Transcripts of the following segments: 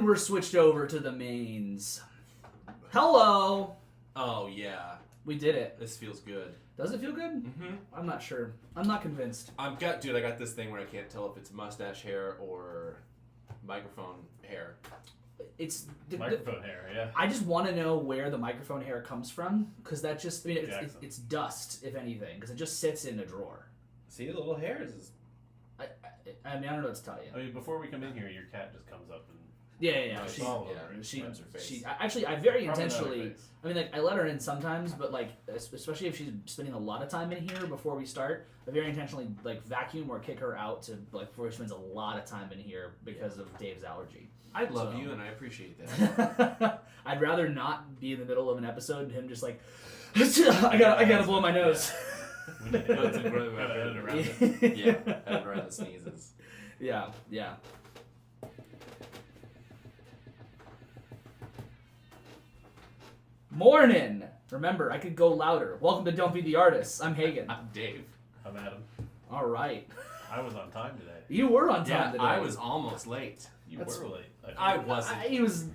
And we're switched over to the mains. Hello! Oh, yeah. We did it. This feels good. Does it feel good? Mm-hmm. I'm not sure. I'm not convinced. I got this thing where I can't tell if it's mustache hair or microphone hair. It's microphone hair, yeah. I just want to know where the microphone hair comes from, because that just, it's dust, if anything, because it just sits in a drawer. See, the little hairs. I mean, I don't know what to tell you. I mean, before we come in here, your cat just comes up and... Yeah. I very intentionally. I mean, like, I let her in sometimes, but like, especially if she's spending a lot of time in here before we start, I very intentionally like vacuum or kick her out to like before she spends a lot of time in here because of Dave's allergy. I love you, and I appreciate that. I'd rather not be in the middle of an episode and him just like, I gotta blow my nose. We need to edit around it. Yeah, edit around the sneezes. Yeah. Morning! Remember, I could go louder. Welcome to Don't Be the Artist. I'm Hagen. I'm Dave. I'm Adam. All right. I was on time today. You were on time today. I was almost late. You were late. I wasn't. He was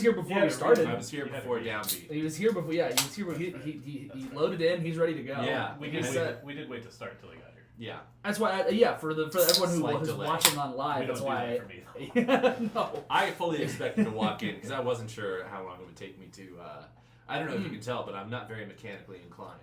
here before we started. I was here before Downbeat. He was here before. Yeah, he was here. He loaded in. He's ready to go. Yeah, we did wait to start till he got here. Yeah, that's why. For everyone who's watching on live, that's why. For me. No, I fully expected to walk in because I wasn't sure how long it would take me to. I don't know if you can tell, but I'm not very mechanically inclined.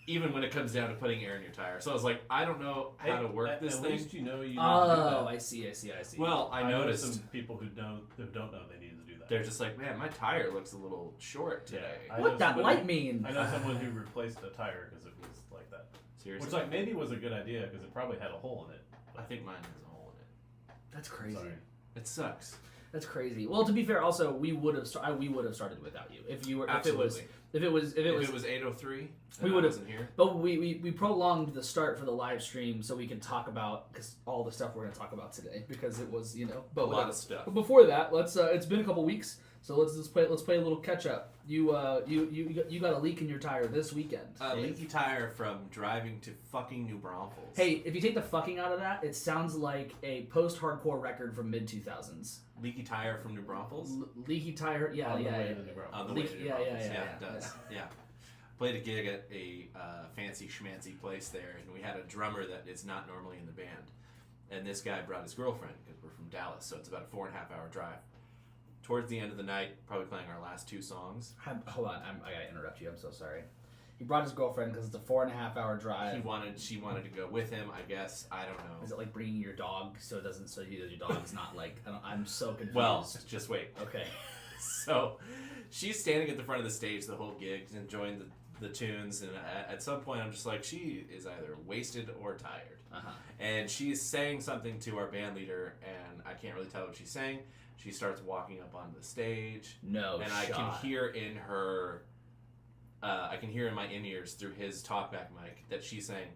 Even when it comes down to putting air in your tire. So I was like, I don't know how to work this thing. At least you know you need to do Oh, that. I see. Well, I noticed some people who don't know they need to do that. They're just like, man, my tire looks a little short today. Yeah, what that light mean? I know someone who replaced a tire because it was like that. Seriously? Which like maybe was a good idea because it probably had a hole in it. I think mine has a hole in it. That's crazy. Sorry. It sucks. That's crazy. Well, to be fair, also we would have started without you if you were Absolutely. if it was 8:03. We would have wasn't here. But we prolonged the start for the live stream so we can talk about all the stuff we're going to talk about today because it was But a lot of stuff. But before that, let's it's been a couple weeks, so let's play a little catch up. You got a leak in your tire this weekend. A leaky tire from driving to fucking New Braunfels. Hey, if you take the fucking out of that, it sounds like a post-hardcore record from mid-2000s. Leaky tire from New Braunfels? Leaky tire, yeah. On the way to New Braunfels. Yeah, it does. Yeah. Played a gig at a fancy schmancy place there, and we had a drummer that is not normally in the band. And this guy brought his girlfriend, because we're from Dallas, so it's about a 4.5-hour drive. Towards the end of the night, probably playing our last two songs. Hold on, I gotta interrupt you. I'm so sorry. He brought his girlfriend because it's a 4.5-hour drive. She wanted to go with him. I guess I don't know. Is it like bringing your dog so your dog's not like? I'm so confused. Well, just wait. Okay. So, she's standing at the front of the stage the whole gig, enjoying the tunes, and at some point I'm just like, she is either wasted or tired. Uh-huh. And she's saying something to our band leader, and I can't really tell what she's saying. She starts walking up onto the stage. No and shot. I can hear in her, I can hear in my in-ears through his talkback mic that she's saying,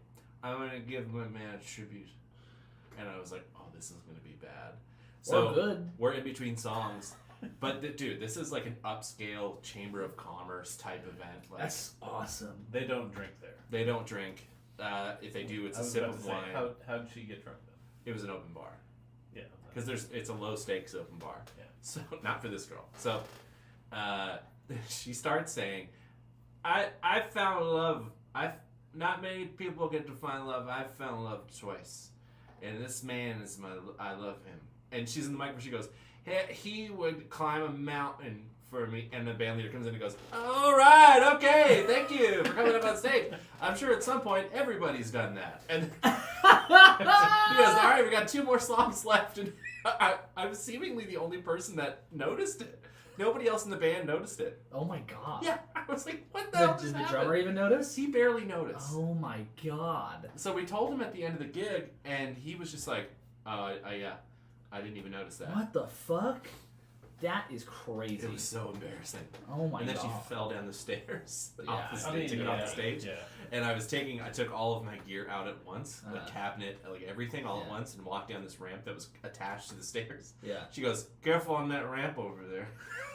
I'm going to give my man a tribute. And I was like, oh, this is going to be bad. So good. We're in between songs. But, dude, this is like an upscale Chamber of Commerce type event. Like, that's awesome. They don't drink there. They don't drink. If they do, it's a sip of wine. How did she get drunk then? It was an open bar. Yeah. Because it's a low stakes open bar. Yeah. So not for this girl. So she starts saying, I found love. Not many people get to find love. I found love twice, and this man is I love him. And she's in the microphone. She goes, he would climb a mountain for me. And the band leader comes in and goes, all right, okay, thank you for coming up on stage. I'm sure at some point everybody's done that. And he goes, all right, we got 2 more songs left. And I'm seemingly the only person that noticed it. Nobody else in the band noticed it. Oh my god. Yeah, I was like, what the hell Did the drummer even notice? He barely noticed. Oh my god. So we told him at the end of the gig, and he was just like, yeah, I didn't even notice that. What the fuck? That is crazy. It was so embarrassing. Oh my god. And then she fell down the stairs. Yeah. Off the stage, off the stage. Yeah. And I took all of my gear out at once, the Uh-huh. cabinet, like everything all at once, and walked down this ramp that was attached to the stairs. Yeah. She goes, careful on that ramp over there.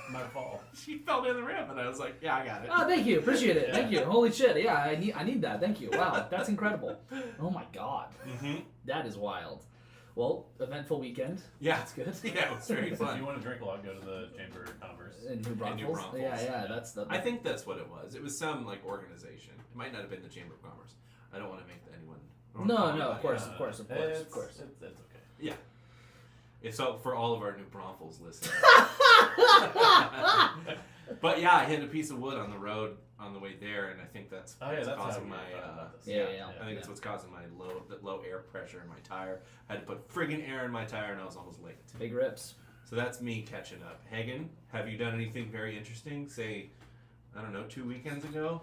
My fault. She fell down the ramp, and I was like, yeah, I got it. Oh, thank you. Appreciate it. Yeah. Thank you. Holy shit. Yeah, I need that. Thank you. Wow, that's incredible. Oh my god. Mm-hmm. That is wild. Well, eventful weekend. Yeah, That's good. Yeah, it was very If fun. you want to drink a lot, go to the Chamber of Commerce. In New Braunfels. Braunfels. Yeah, that's the. I think that's what it was. It was some like organization. It might not have been the Chamber of Commerce. I don't want to make anyone. I don't wanna call No, of anybody course, out. of course, of course, It's, of course. It's okay. Yeah. If so, for all of our New Braunfels listeners. But yeah, I hit a piece of wood on the road on the way there, and I think that's Oh yeah, what's that's how causing we my. were talking about this. Yeah. I think that's what's causing my low air pressure in my tire. I had to put friggin' air in my tire, and I was almost late. Big rips. So that's me catching up. Hagen, have you done anything very interesting? Say, I don't know, 2 weekends ago.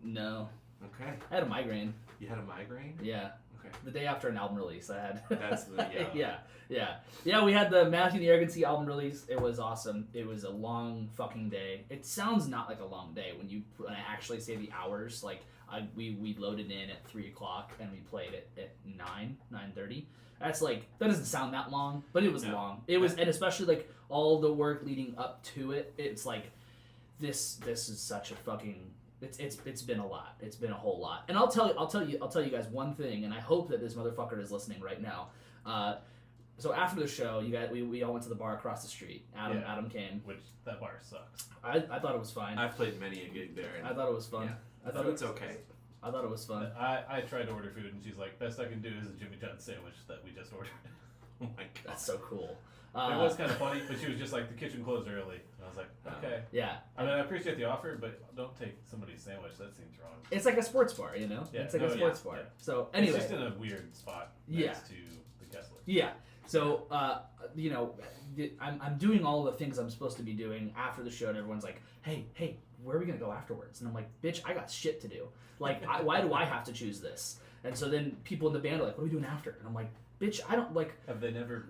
No, Okay. I had a migraine. You had a migraine. Yeah, Okay. the day after an album release, I had. That's the yeah. We had the Matthew the Arrogant album release. It was awesome. It was a long fucking day. It sounds not like a long day when I actually say the hours. Like we loaded in at 3:00 and we played it at 9:30. That's like that doesn't sound that long, but it was long. It was, and especially like all the work leading up to it. It's like this is such a fucking. It's been a lot. It's been a whole lot. And I'll tell you guys one thing, and I hope that this motherfucker is listening right now. So after the show, you guys, we all went to the bar across the street. Adam came. Which that bar sucks. I thought it was fine. I've played many a gig there. And I thought it was fun. Yeah. I thought Food's okay. I thought it was fun. I tried to order food and she's like, best I can do is a Jimmy John's sandwich that we just ordered. Oh my god. That's so cool. It was kind of funny, but she was just like, the kitchen closed early. And I was like, okay. Yeah. I mean, I appreciate the offer, but don't take somebody's sandwich. That seems wrong. It's like a sports bar, you know? Yeah, It's like no, a sports bar. yeah. So anyway. It's just in a weird spot next to the guest list. Yeah. So, I'm doing all the things I'm supposed to be doing after the show, and everyone's like, hey, where are we going to go afterwards? And I'm like, bitch, I got shit to do. Like, why do I have to choose this? And so then people in the band are like, what are we doing after? And I'm like, bitch, I don't, like... Have they never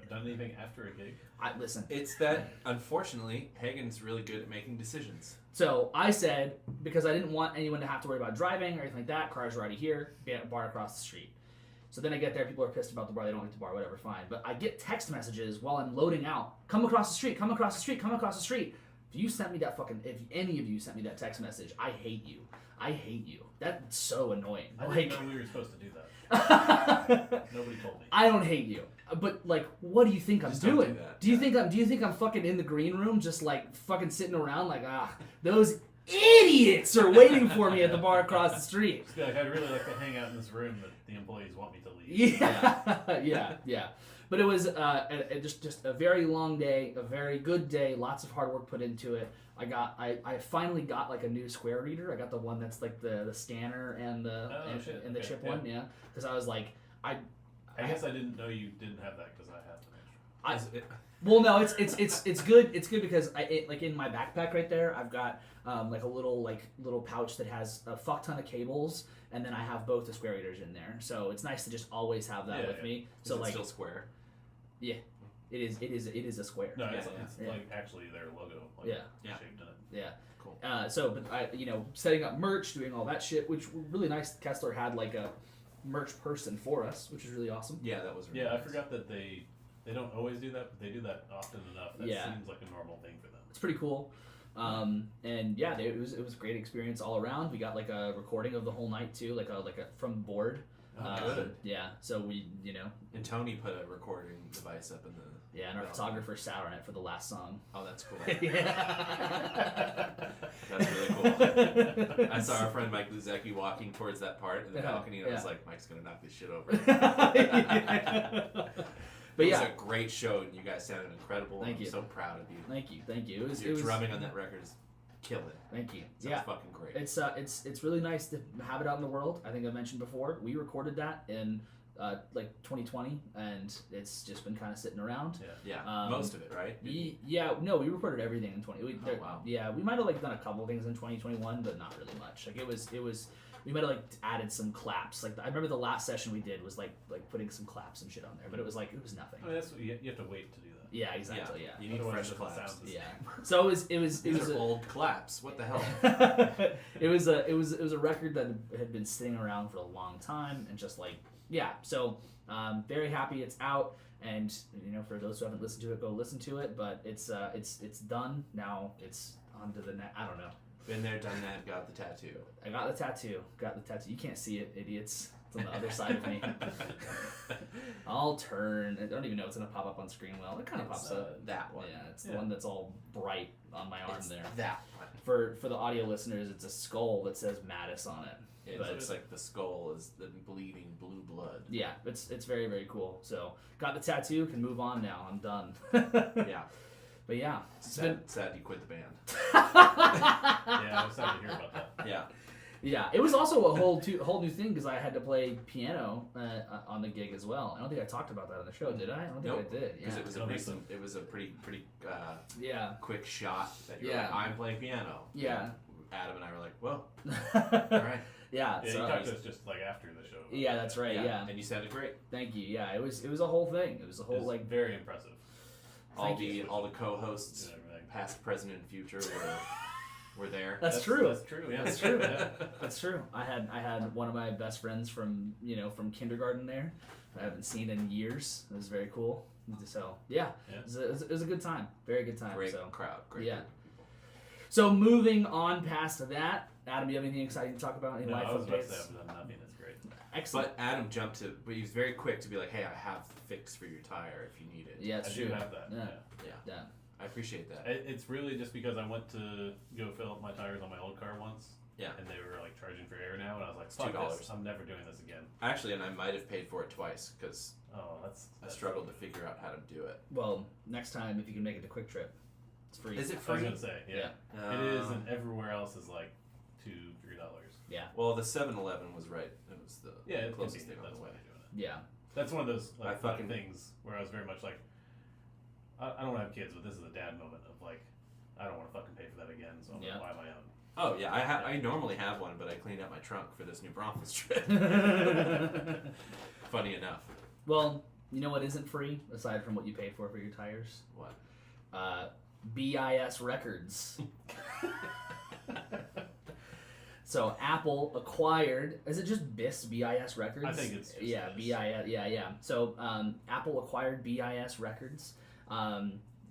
done anything after a gig? Listen. It's that, unfortunately, Hagen's really good at making decisions. So I said, because I didn't want anyone to have to worry about driving or anything like that, cars are already here, bar across the street. So then I get there, people are pissed about the bar, they don't like the bar, whatever, fine. But I get text messages while I'm loading out, come across the street, come across the street, come across the street. If any of you sent me that text message, I hate you. I hate you. That's so annoying. I Like, didn't know we were supposed to do that. Nobody told me. I don't hate you, but like, what do you think I'm Just don't doing? do that. Do you think I'm fucking in the green room, just like fucking sitting around, like those idiots are waiting for me at the bar across the street? Just be like, I'd really like to hang out in this room, but the employees want me to leave. Yeah. But it was just a very long day, a very good day. Lots of hard work put into it. I finally got like a new Square reader. I got the one that's like the scanner and the chip one. Yeah, because I was like I guess I didn't know you didn't have that because I have an extra. Well, no, it's good. It's good because like in my backpack right there, I've got like a little pouch that has a fuck ton of cables, and then I have both the Square readers in there. So it's nice to just always have that with me. Is So it like still square? Yeah, it is a square. No, Yeah, it's like actually their logo. Like, Yeah. shaped in it. Yeah. Cool. So, but I, setting up merch, doing all that shit, which were really nice. Kessler had like a merch person for us, which is really awesome. Yeah, that was really Yeah, I nice. forgot that they don't always do that, but they do that often enough. That seems like a normal thing for them. It's pretty cool. And yeah, it was a great experience all around. We got like a recording of the whole night too, like a from board. Good. Yeah, so we, And Tony put a recording device up in the... yeah, and our photographer sat on it for the last song. Oh, that's cool. Yeah. That's really cool. I saw our friend Mike Luzecki walking towards that part in the balcony, and I was like, Mike's going to knock this shit over. But it yeah. was a great show, and you guys sounded incredible. Thank you. I'm so proud of you. Thank you. It was Your drumming on that record is killing. Thank you. Sounds fucking great. It's really nice to have it out in the world. I think I mentioned before, we recorded that in like 2020, and it's just been kind of sitting around. Yeah, most of it, right? We recorded everything in 20. Wow. Yeah, we might have like done a couple things in 2021, but not really much. Like it was. We might have like added some claps. Like I remember the last session we did was like putting some claps and shit on there, but it was nothing. I mean, that's what you have to wait to do that. Yeah, exactly. Yeah. You need Otherwise fresh it doesn't claps. sound the Yeah. same. So it These was are old claps. What the hell? it was a record that had been sitting around for a long time, and just like so very happy it's out, and for those who haven't listened to it, go listen to it. But it's done now. It's on to the next. I don't know. Been there, done that, got the tattoo. I got the tattoo. You can't see it, idiots. It's on the other side of me. I'll turn. I don't even know it's gonna pop up on screen. Well, it kind of pops up. That one. Yeah, it's the one that's all bright on my arm there. That one. For the audio listeners, it's a skull that says Mattis on it. It looks like the skull is the bleeding blue blood. Yeah, it's very, very cool. So got the tattoo, can move on now. I'm done. Yeah. But yeah, Sad you quit the band. Yeah, I was sad to hear about that. Yeah. Yeah, it was also a whole new thing because I had to play piano on the gig as well. I don't think I talked about that on the show, did I? I don't think I did. Because Yeah. it was a pretty Yeah. quick shot that you're Yeah. like, I'm playing piano. Yeah. And Adam and I were like, well, all right. Yeah. Yeah, So, you talked to us just like after the show. yeah, that's right. Yeah. And you sounded great. Thank you. Yeah, it was a whole thing. It was a whole It was like very impressive. All Thank you. the co-hosts, And everything. past, present, and future were there. That's true. That's true. Yeah, That's true. Yeah. That's true. I had one of my best friends from kindergarten there. I haven't seen in years. It was very cool. So yeah. Yeah. It was a good time. Very good time. Great So crowd. Great yeah. group of people. So moving on past that, Adam, do you have anything exciting to talk about? Any No, life I was about to updates? say I've done nothing. That's great. Excellent. But Adam but he was very quick to be like, hey, I have the fix for your tire if you need it. Yeah, it's I true. do have that. Yeah. Yeah. Yeah. I appreciate that. It's really just because I went to go fill up my tires on my old car once. Yeah. And they were like charging for air now, and I was like, It's fuck $2. this. I'm never doing this again. Actually, and I might have paid for it twice because Oh, I struggled to figure out how to do it. Well, next time if you can make it to Quick Trip, it's free. Is it I was free? gonna say, yeah. It is, and everywhere else is like $2-3. Yeah. Well, the 7-Eleven was right. It was the Yeah, it's closest thing convenient. on That's the why way. they're doing it. Yeah. That's one of those like fucking- things where I was very much like, I don't have kids, but this is a dad moment of like, I don't want to fucking pay for that again, so I'm Yeah. gonna buy my own. Oh yeah, I normally have one, but I cleaned out my trunk for this new Braunfels trip. Funny enough. Well, you know what isn't free aside from what you paid for your tires? What? BIS Records. So Apple acquired. Is it just BIS Records? I think it's just yeah, BIS. Yeah. So Apple acquired BIS Records.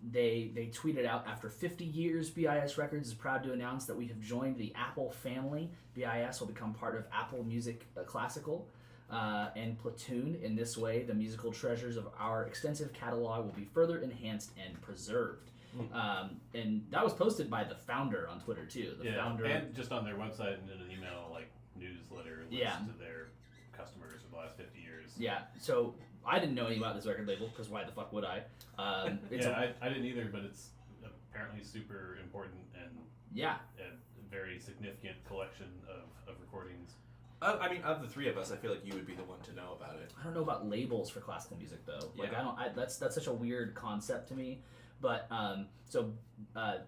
They tweeted out, after 50 years, BIS Records is proud to announce that we have joined the Apple family. BIS will become part of Apple Music Classical and Platoon. In this way, the musical treasures of our extensive catalog will be further enhanced and preserved. And that was posted by the founder on Twitter too. The founder, and just on their website and in an email like newsletter list Yeah. to their customers for the last 50 years. yeah. So I didn't know anything about this record label because why the fuck would I? It's I didn't either, but it's apparently super important and yeah. a very significant collection of recordings. I mean, of the three of us, I feel like you would be the one to know about it. I don't know about labels for classical music though. Like Yeah. that's such a weird concept to me. But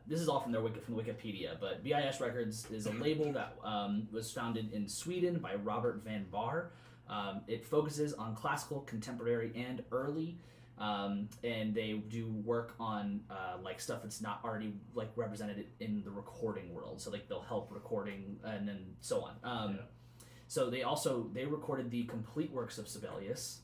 this is all from from Wikipedia. But BIS Records is a label that was founded in Sweden by Robert van Baar. It focuses on classical, contemporary, and early, and they do work on like stuff that's not already like represented in the recording world. So like they'll help recording and then so on. So they recorded the complete works of Sibelius.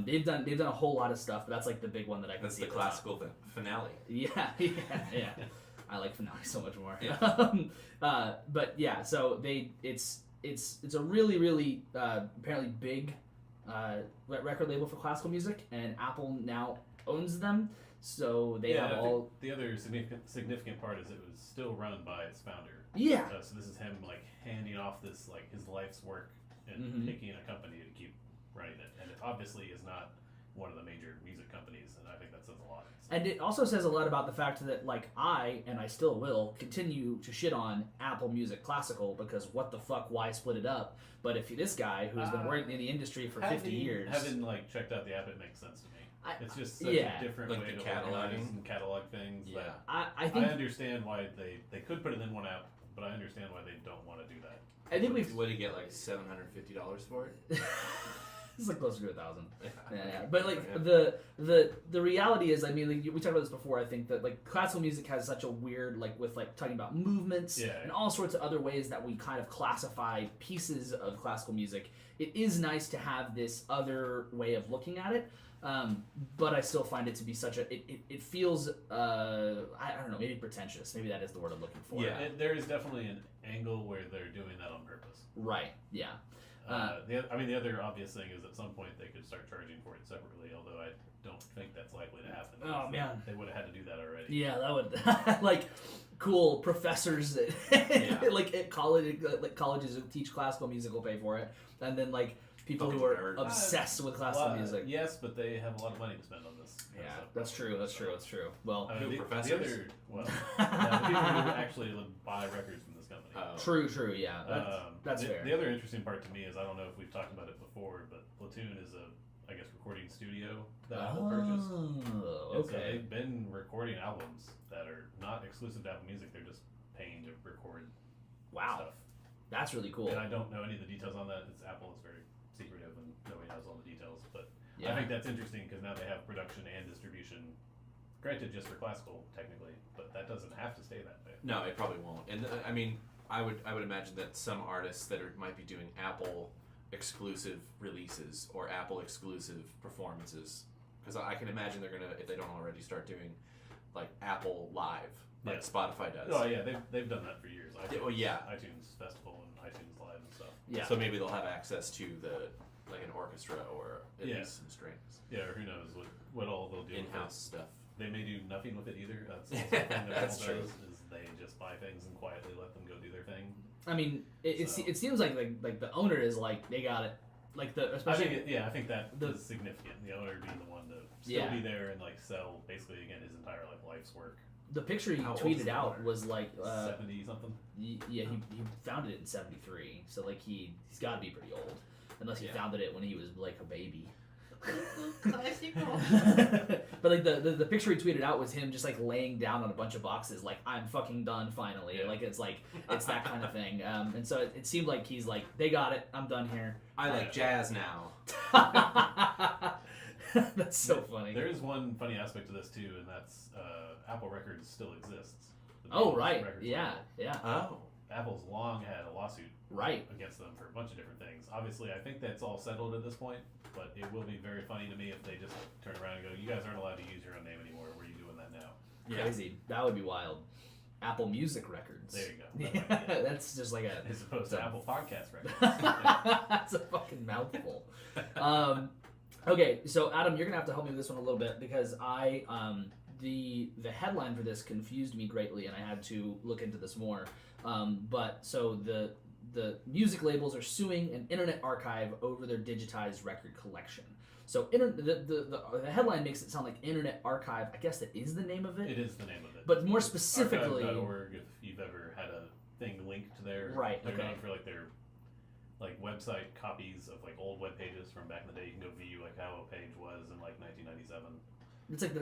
They've done a whole lot of stuff, but that's like the big one that I can That's see. the at top. classical finale. Yeah. I like finale so much more. Yeah. But yeah, so it's a really really apparently big record label for classical music, and Apple now owns them. So they have I all. think the other significant part is it was still run by its founder. Yeah. So this is him like handing off this like his life's work and Mhm. picking a company to keep running it, and it obviously is not one of the major music companies, and I think that says a lot. So, And it also says a lot about the fact that, like, I still will, continue to shit on Apple Music Classical because what the fuck, why split it up? But if this guy who's been working in the industry for 50 years... Having, like, checked out the app, it makes sense to me. It's just such yeah. a different Like way the to cataloging. organize and catalog things. Yeah. That I I think understand why they could put it in one app, but I understand why they don't want to do that. we've... What did he get, like $750 for it? It's like closer to 1,000. Yeah. Yeah. But like the reality is, I mean, like, we talked about this before. I think that like classical music has such a weird like with like talking about movements and all sorts of other ways that we kind of classify pieces of classical music. It is nice to have this other way of looking at it. But I still find it to be such a it feels I don't know, maybe pretentious. Maybe that is the word I'm looking for. Yeah, there is definitely an angle where they're doing that on purpose. Right. Yeah. The other obvious thing is at some point they could start charging for it separately, although I don't think that's likely to happen. Oh man, they would have had to do that already. Yeah, that would like cool professors that like at colleges who teach classical music will pay for it, and then like people who are obsessed with classical music. Yes, but they have a lot of money to spend on this. Yeah, that's true. That's true. That's true. Well, the professors? the people who actually buy records from this company. True. Yeah, that's fair. The other interesting part to me is I don't know if we've talked about it before, but Platoon is a recording studio that Apple purchased. Oh, okay. So they've been recording albums that are not exclusive to Apple Music. They're just paying to record stuff. That's really cool. And I don't know any of the details on that. Apple is very secretive and nobody knows all the details. But I think that's interesting because now they have production and distribution. Granted, just for classical, technically, but that doesn't have to stay that way. No, it probably won't. And I mean, I would imagine that some artists that might be doing Apple exclusive releases or Apple exclusive performances, because I can imagine they're gonna, if they don't already, start doing like Apple Live, like Spotify does. Oh yeah, they've done that for years. iTunes Festival and iTunes Live and stuff. Yeah. So maybe they'll have access to like an orchestra or at least some strings. Yeah, or who knows what all they'll do. In-house stuff. They may do nothing with it either. That's also the thing that That's Apple true. does, is they just buy things and quietly let them go do their thing. I mean, it seems like the owner is like they got it, like especially. I think that is significant. The owner being the one to still be there and like sell basically again his entire life's work. The picture he tweeted out was like 70 something. Yeah, he founded it in '73, so like he's got to be pretty old, unless he founded it when he was like a baby. But like the picture he tweeted out was him just like laying down on a bunch of boxes, like I'm fucking done finally. Like it's that kind of thing. And so it seemed like he's like, they got it, I'm done here. I like jazz now. That's so funny. There is one funny aspect to this too, and that's Apple Records still exists. Oh right, yeah. Oh. Apple's long had a lawsuit against them for a bunch of different things. Obviously, I think that's all settled at this point, but it will be very funny to me if they just turn around and go, you guys aren't allowed to use your own name anymore. Where are you doing that now? Yeah. Crazy. That would be wild. Apple Music Records. There you go. That's just like a... As opposed to Apple Podcast Records. That's a fucking mouthful. Okay, so Adam, you're going to have to help me with this one a little bit because the headline for this confused me greatly and I had to look into this more. But so the music labels are suing an internet archive over their digitized record collection. So the headline makes it sound like Internet Archive. I guess that is the name of it. It is the name of it. But more specifically, archive.org, if you've ever had a thing linked there. Right. They're known for like their website copies of like old web pages from back in the day. You can go view like how a page was in like 1997. It's like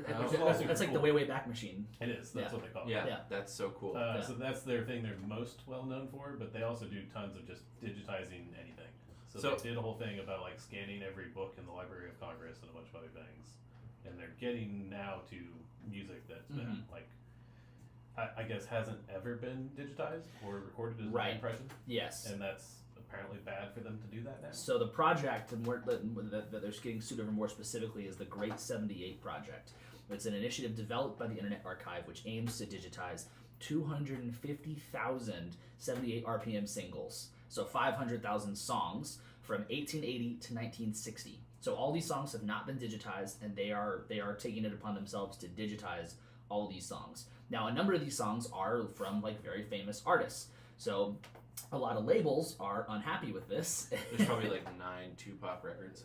that's like the way back machine. It is. That's what they call it. Yeah, that's so cool. So that's their thing they're most well known for, but they also do tons of just digitizing anything. So they did a whole thing about like scanning every book in the Library of Congress and a bunch of other things. And they're getting now to music that's been like, I guess hasn't ever been digitized or recorded as an impression. Yes. And that's apparently bad for them to do that now. So the project that they're getting sued over more specifically is the Great 78 Project. It's an initiative developed by the Internet Archive which aims to digitize 250,000 78 RPM singles, so 500,000 songs from 1880 to 1960. So all these songs have not been digitized, and they are taking it upon themselves to digitize all these songs. Now, a number of these songs are from like very famous artists. So a lot of labels are unhappy with this. There's probably like 9 Tupac records.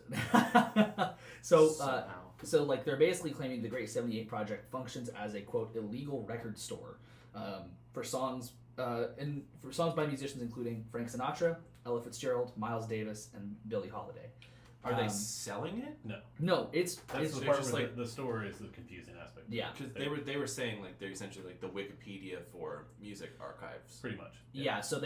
So like they're basically claiming the Great 78 Project functions as a quote illegal record store for songs by musicians including Frank Sinatra, Ella Fitzgerald, Miles Davis, and Billie Holiday. Are they selling it? No, it's That's the they're part just where like- the store is the confusing aspect. Yeah. Because they were saying like they're essentially like the Wikipedia for music archives. Pretty much. Yeah, so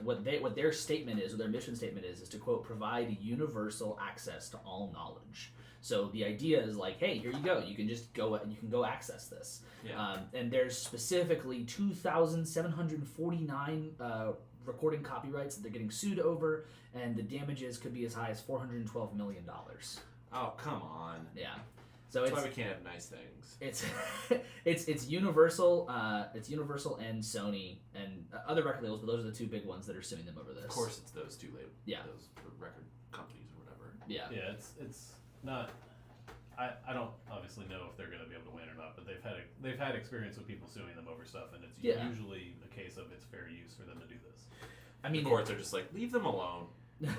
what their statement is, or their mission statement is to quote provide universal access to all knowledge. So the idea is like, hey, here you go. You can just go. You can go access this. Yeah. And there's specifically 2,749 recording copyrights that they're getting sued over, and the damages could be as high as $412 million. Oh, come on. Yeah. So That's it's why we can't have nice things. it's Universal, it's Universal and Sony and other record labels, but those are the two big ones that are suing them over this. Of course, it's those two labels. Yeah. Those record companies or whatever. Yeah. Yeah, it's not. I don't obviously know if they're going to be able to win or not, but they've had experience with people suing them over stuff, and it's usually a case of it's fair use for them to do this. I mean, the courts are just like, leave them alone.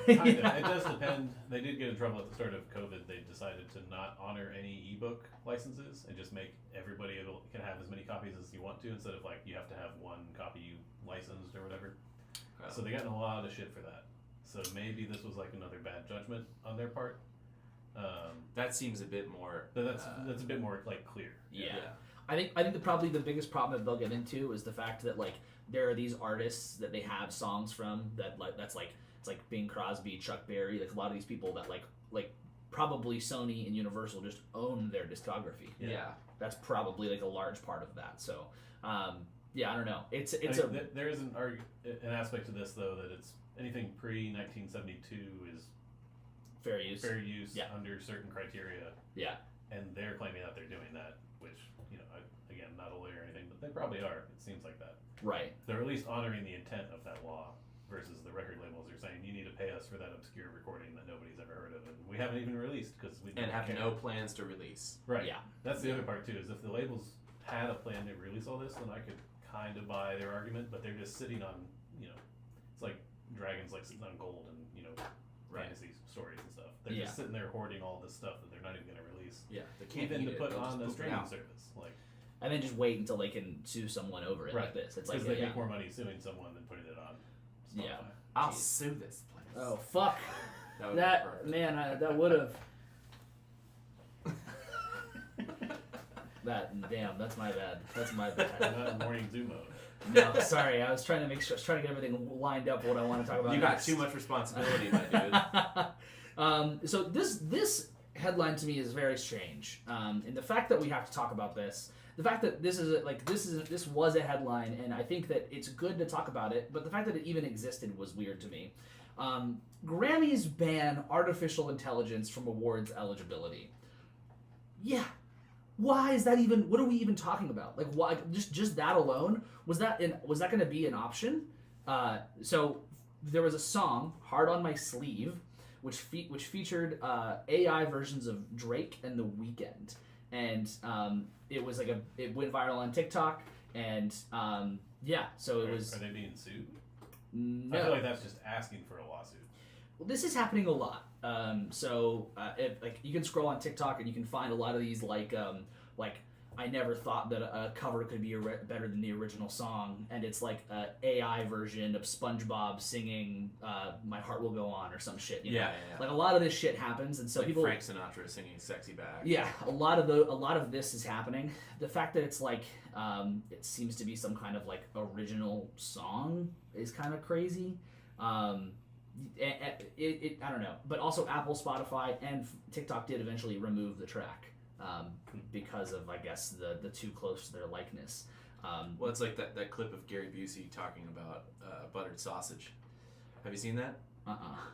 Kind of. It does depend. They did get in trouble at the start of COVID. They decided to not honor any ebook licenses and just make everybody can have as many copies as you want to, instead of like you have to have one copy you licensed or whatever. So they got in a lot of shit for that. So maybe this was like another bad judgment on their part. That seems a bit more. But that's a bit more like clear. Yeah. I think probably the biggest problem that they'll get into is the fact that like there are these artists that they have songs from that like it's like Bing Crosby, Chuck Berry, like a lot of these people that like probably Sony and Universal just own their discography. Yeah. That's probably like a large part of that. So yeah, I don't know. There is an aspect to this though that it's anything pre 1972 is fair use under certain criteria. Yeah. And they're claiming that they're doing that, which, again, not a lawyer or anything, but they probably are. It seems like that. Right. They're at least honoring the intent of that law versus the record labels are saying you need to pay us for that obscure recording that nobody's ever heard of and we haven't even released because we don't have care. no plans to release. Right. Yeah. That's the other part too, is if the labels had a plan to release all this, then I could kind of buy their argument, but they're just sitting on, it's like dragons like sitting on gold and, fantasy stories and stuff. They're just sitting there hoarding all this stuff that they're not even going to release. Yeah, they can't even eat to it, put they'll on just a poop it streaming out. service, like And then just wait until they can sue someone over it like this. It's like because they make more money suing someone than putting it on Spotify. Yeah. I'll Jeez. sue this place. Oh fuck. That would That be perfect. man, that would have. Damn, that's my bad. That's my bad. We're not in morning Zoom mode. No, sorry. I was trying to make sure. I was trying to get everything lined up. What I want to talk about. You got next. too much responsibility, my dude. So this headline to me is very strange, and the fact that we have to talk about this, the fact that this was a headline, and I think that it's good to talk about it, but the fact that it even existed was weird to me. Grammys ban artificial intelligence from awards eligibility. Yeah. Why is that even? What are we even talking about? Like, why? Just that alone? Was that going to be an option? So there was a song, "Hard on My Sleeve," which featured AI versions of Drake and The Weeknd, and it was like it went viral on TikTok, and so it was. Are they being sued? No. I feel like that's just asking for a lawsuit. Well, this is happening a lot. You can scroll on TikTok and you can find a lot of these like I never thought that a cover could be better than the original song, and it's like a AI version of SpongeBob singing "My Heart Will Go On" or some shit. You know? Yeah. Like a lot of this shit happens, and so like people. Frank Sinatra singing "Sexy Back." Yeah, a lot of this is happening. The fact that it's like it seems to be some kind of like original song is kind of crazy. I don't know, but also Apple, Spotify, and TikTok did eventually remove the track because of, I guess, the too close to their likeness. Well, it's like that clip of Gary Busey talking about buttered sausage. Have you seen that?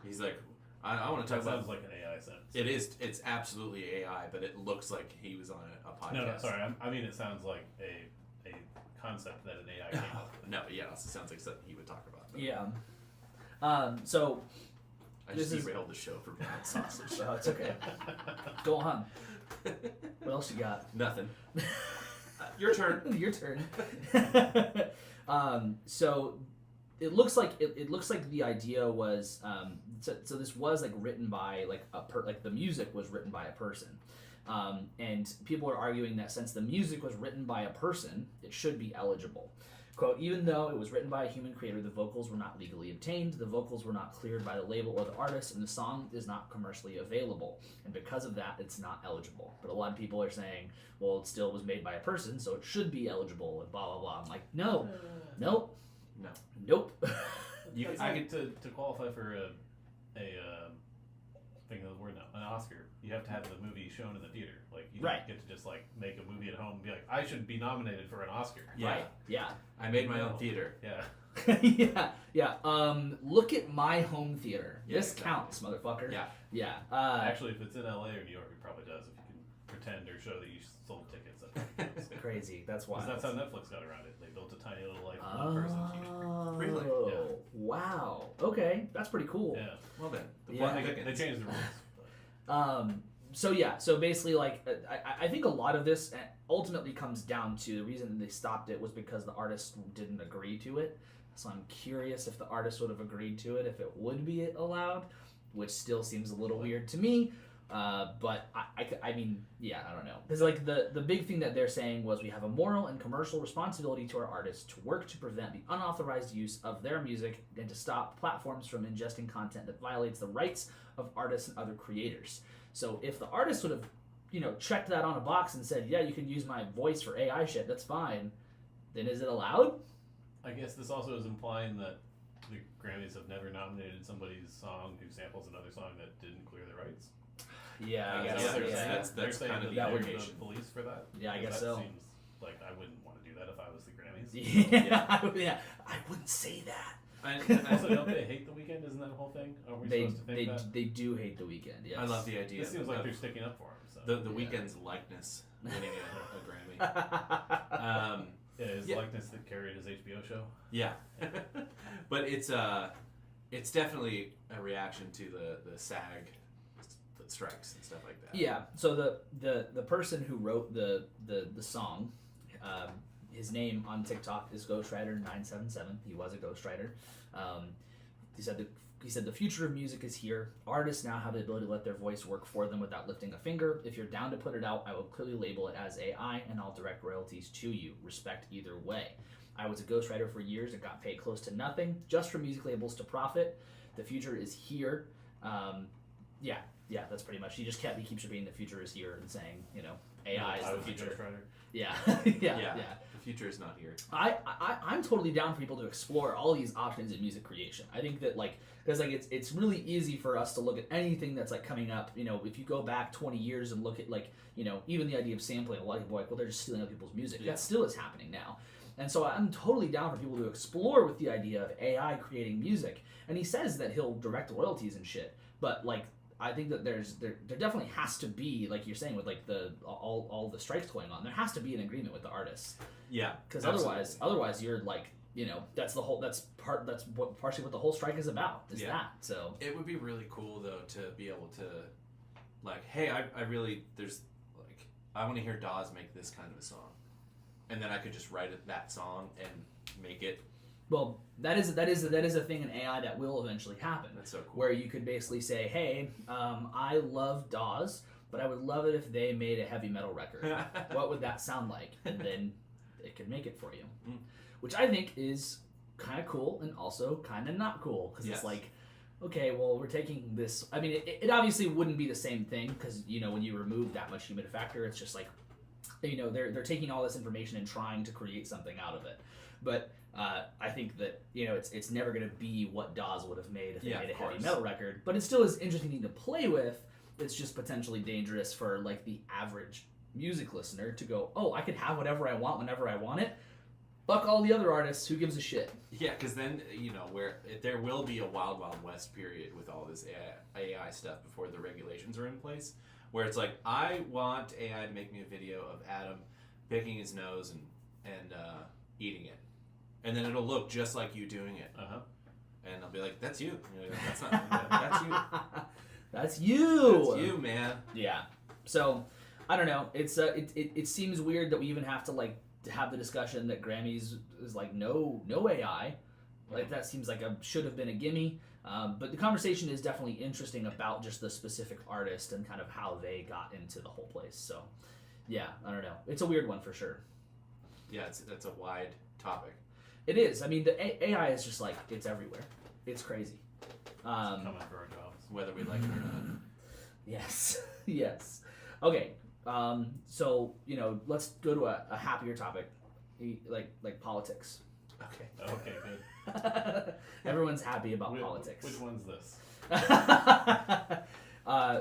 He's like, I want to talk That about. sounds like an AI sentence. It is. It's absolutely AI, but it looks like he was on a podcast. No, sorry. I mean, it sounds like a concept that an AI came up with. No, yeah, it sounds like something he would talk about. But Yeah. So. I just derailed the show for buttered sausage. Oh, it's okay. Go on. What else you got? Nothing. Your turn. Your turn. So it looks like the idea was so this was like written by like the music was written by a person, and people are arguing that since the music was written by a person, it should be eligible. Quote, even though it was written by a human creator, the vocals were not legally obtained, the vocals were not cleared by the label or the artist, and the song is not commercially available. And because of that, it's not eligible. But a lot of people are saying, well, it still was made by a person, so it should be eligible, and blah, blah, blah. I'm like, no. Nope. No. Nope. To qualify for a thing of the word now, an Oscar, you have to have the movie shown in the theater. Like, you don't get to just like make a movie at home and be like, I should be nominated for an Oscar. Yeah. Right. Yeah. I made my own theater. Yeah. Yeah. Look at my home theater. Yeah, this exactly. counts, motherfucker. Yeah. Yeah. Actually, if it's in LA or New York, it probably does. If you can pretend or show that you sold tickets. That's crazy. That's wild. Because that's how Netflix got around it. They built a tiny little like one person theater. Really? Yeah. Wow. Okay, that's pretty cool. Yeah. Well then, the Yeah. plot They changed the rules. So basically, like, I think a lot of this ultimately comes down to the reason they stopped it was because the artist didn't agree to it. So I'm curious if the artist would have agreed to it, if it would be allowed, which still seems a little weird to me. But I mean, yeah, I don't know. Because like the big thing that they're saying was we have a moral and commercial responsibility to our artists to work to prevent the unauthorized use of their music and to stop platforms from ingesting content that violates the rights of artists and other creators. So if the artist would have, checked that on a box and said, yeah, you can use my voice for AI shit, that's fine, then is it allowed? I guess this also is implying that the Grammys have never nominated somebody's song who samples another song that didn't clear the rights. Yeah, I Is guess that what they're yeah. saying? That's They're saying kind of that the they're implication. the police for that. Yeah, I guess That so. seems like I wouldn't want to do that if I was the Grammys. Yeah, I wouldn't say that. Also, don't they hate the weekend? Isn't that a whole thing? Are we supposed to think that? They do hate the weekend. Yes. I love the idea. It seems like of they're sticking up for him. So. the Weeknd's likeness winning a Grammy. Yeah, his Yeah. likeness that carried his HBO show. Yeah, but it's definitely a reaction to the SAG strikes and stuff like that. Yeah. So the person who wrote the song, his name on TikTok is Ghostwriter977. He was a ghostwriter. He said the future of music is here. Artists now have the ability to let their voice work for them without lifting a finger. If you're down to put it out, I will clearly label it as AI and I'll direct royalties to you. Respect either way. I was a ghostwriter for years and got paid close to nothing just for music labels to profit. The future is here. Yeah, that's pretty much. He keeps repeating the future is here and saying, AI is I the was a future. ghostwriter. Yeah. Yeah. The future is not here. I'm totally down for people to explore all these options in music creation. I think that because it's really easy for us to look at anything that's like coming up. If you go back 20 years and look at even the idea of sampling, a lot of people are like, well, they're just stealing other people's music. Yeah. That still is happening now. And so I'm totally down for people to explore with the idea of AI creating music. And he says that he'll direct royalties and shit. But I think that there definitely has to be, like you're saying, with all the strikes going on, there has to be an agreement with the artists. Yeah, Because otherwise you're that's partially what the whole strike is about. Is that so? It would be really cool though to be able to, hey, I really I want to hear Dawes make this kind of a song, and then I could just write that song and make it. Well, that is a thing in AI that will eventually happen. That's so cool. Where you could basically say, hey, I love Dawes, but I would love it if they made a heavy metal record. What would that sound like? And then it could make it for you. Mm. Which I think is kind of cool and also kind of not cool. Because Yes. it's like, okay, well, we're taking this. I mean, it obviously wouldn't be the same thing because, when you remove that much human factor, it's just like, they're taking all this information and trying to create something out of it. But I think that it's never going to be what Dawes would have made if they made a heavy metal record. But it still is interesting to play with. It's just potentially dangerous for the average music listener to go, oh, I could have whatever I want whenever I want it. Fuck all the other artists. Who gives a shit? Yeah, because then where there will be a wild West period with all this AI stuff before the regulations are in place, where it's like, I want AI to make me a video of Adam picking his nose and eating it. And then it'll look just like you doing it. Uh-huh. And I'll be like, that's you. That's not, that's you. That's you. That's you, man. Yeah. So, I don't know. It's it seems weird that we even have to to have the discussion that Grammys is no AI. That seems like should have been a gimme. But the conversation is definitely interesting about just the specific artist and kind of how they got into the whole place. So, yeah, I don't know. It's a weird one for sure. Yeah, that's a wide topic. It is. I mean, the AI is just like, it's everywhere. It's crazy. Coming for our jobs. Whether we like it or not. Yes. Yes. Okay. So, let's go to a happier topic, like politics. Okay. Okay, good. Everyone's happy about politics. Which one's this?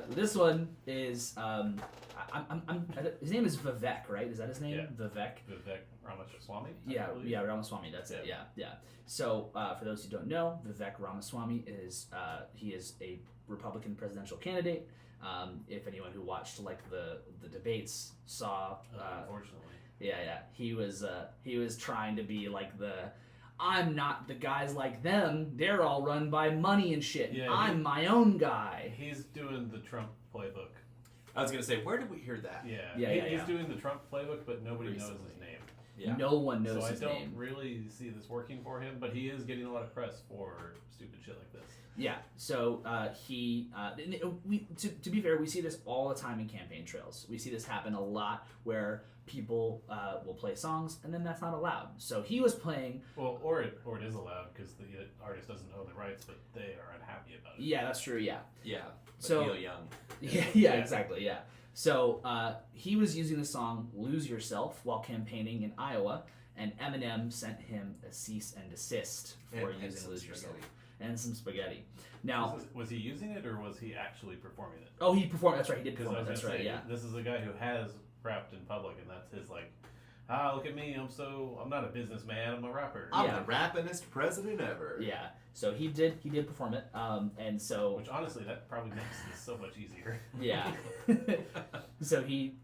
This one is his name is Vivek, right? Is that his name? Yeah. Vivek. Vivek Ramaswamy. Yeah, Ramaswamy. That's it. Yeah. So for those who don't know, Vivek Ramaswamy is he is a Republican presidential candidate. If anyone who watched like the debates saw, Unfortunately. yeah, he was trying to be like I'm not the guys like them. They're all run by money and shit. Yeah, I'm my own guy. He's doing the Trump playbook. I was gonna say, where did we hear that? He's doing the Trump playbook, but nobody knows his name. Yeah. No one knows so his name. I don't really see this working for him, but he is getting a lot of press for stupid shit like this. Yeah. So to be fair, we see this all the time in campaign trails. We see this happen a lot where people will play songs and then that's not allowed. So he was playing. Well, or it is allowed because the artist doesn't own the rights, but they are unhappy about it. Yeah, that's true. Yeah. Yeah. But So Neil Young. Yeah, exactly. Yeah. So he was using the song "Lose Yourself" while campaigning in Iowa, and Eminem sent him a cease and desist for using "Lose Yourself" and some spaghetti. Now, was he using it or was he actually performing it? Oh, he performed. That's right. He did Because perform it. That's right. Yeah. This is a guy who has rapped in public, and that's his like, look at me, I'm not a businessman, I'm a rapper. I'm the rappingest president ever. Yeah. So he did perform it. And so. Which honestly, that probably makes this so much easier. Yeah. So he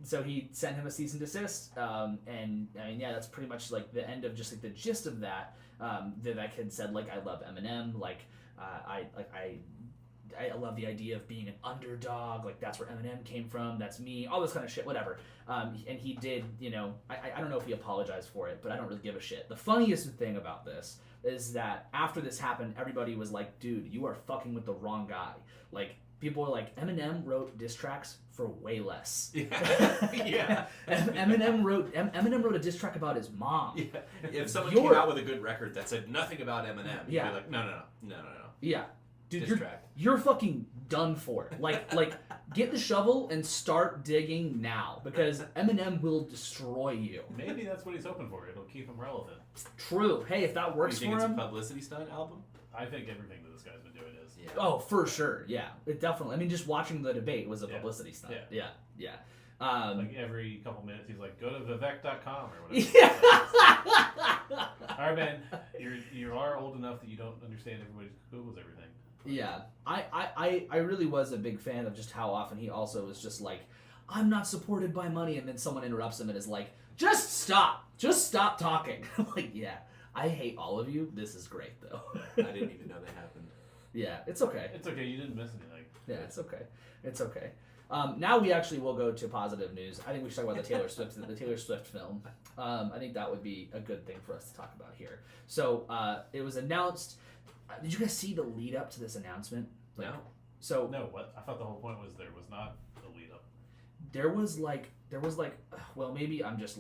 sent him a cease and desist. And I mean, yeah, that's pretty much like the end of just like the gist of that. Vivek had said like, I love Eminem, like I love the idea of being an underdog, like that's where Eminem came from, that's me, all this kind of shit, whatever. And he did, I don't know if he apologized for it, but I don't really give a shit. The funniest thing about this is that after this happened, everybody was like, dude, you are fucking with the wrong guy. Like, people were like, Eminem wrote diss tracks for way less. Yeah. Eminem wrote a diss track about his mom. Yeah. If someone came out with a good record that said nothing about Eminem, you'd be like, no. Yeah. Dude, Diss track. You're fucking done for. Like, get the shovel and start digging now, because Eminem will destroy you. Maybe that's what he's hoping for. It'll keep him relevant. True. Hey, if that works you think for it's him. A publicity stunt album? I think everything that this guy's been doing is. Yeah. Oh, for sure. Yeah. It definitely. I mean, just watching the debate was a publicity stunt. Yeah. Yeah. Like every couple minutes, he's like, "Go to Vivek.com" or whatever. Yeah. All right, man. You are old enough that you don't understand everybody Googles everything. Yeah, I really was a big fan of just how often he also was just like, I'm not supported by money, and then someone interrupts him and is like, just stop talking. I'm like, yeah, I hate all of you. This is great though. I didn't even know that happened. Yeah, it's okay. It's okay. You didn't miss anything. Yeah, it's okay. It's okay. Now we actually will go to positive news. I think we should talk about the Taylor Swift film. I think that would be a good thing for us to talk about here. So it was announced. Did you guys see the lead up to this announcement? No. So No, what? I thought the whole point was there was not a lead up. there was like, well, maybe I just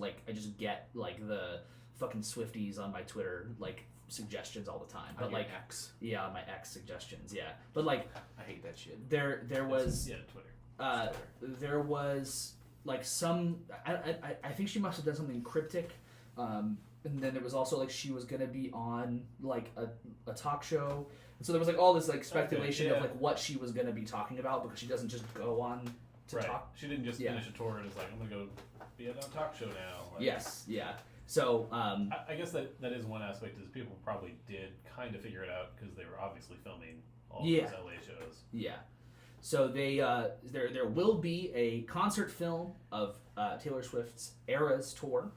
get like the fucking Swifties on my Twitter like suggestions all the time. But On like your X. Yeah, my X suggestions. Yeah, but like I hate that shit. there was Twitter. there was like some I think she must have done something cryptic. And then there was also like she was gonna be on like a talk show, and so there was like all this like speculation of like what she was gonna be talking about, because she doesn't just go on to talk. She didn't just finish a tour and is like, I'm gonna go be at a talk show now. Like, Yes, yeah. So I guess that is one aspect, is people probably did kind of figure it out because they were obviously filming all those LA shows. Yeah. So they there will be a concert film of Taylor Swift's Eras tour.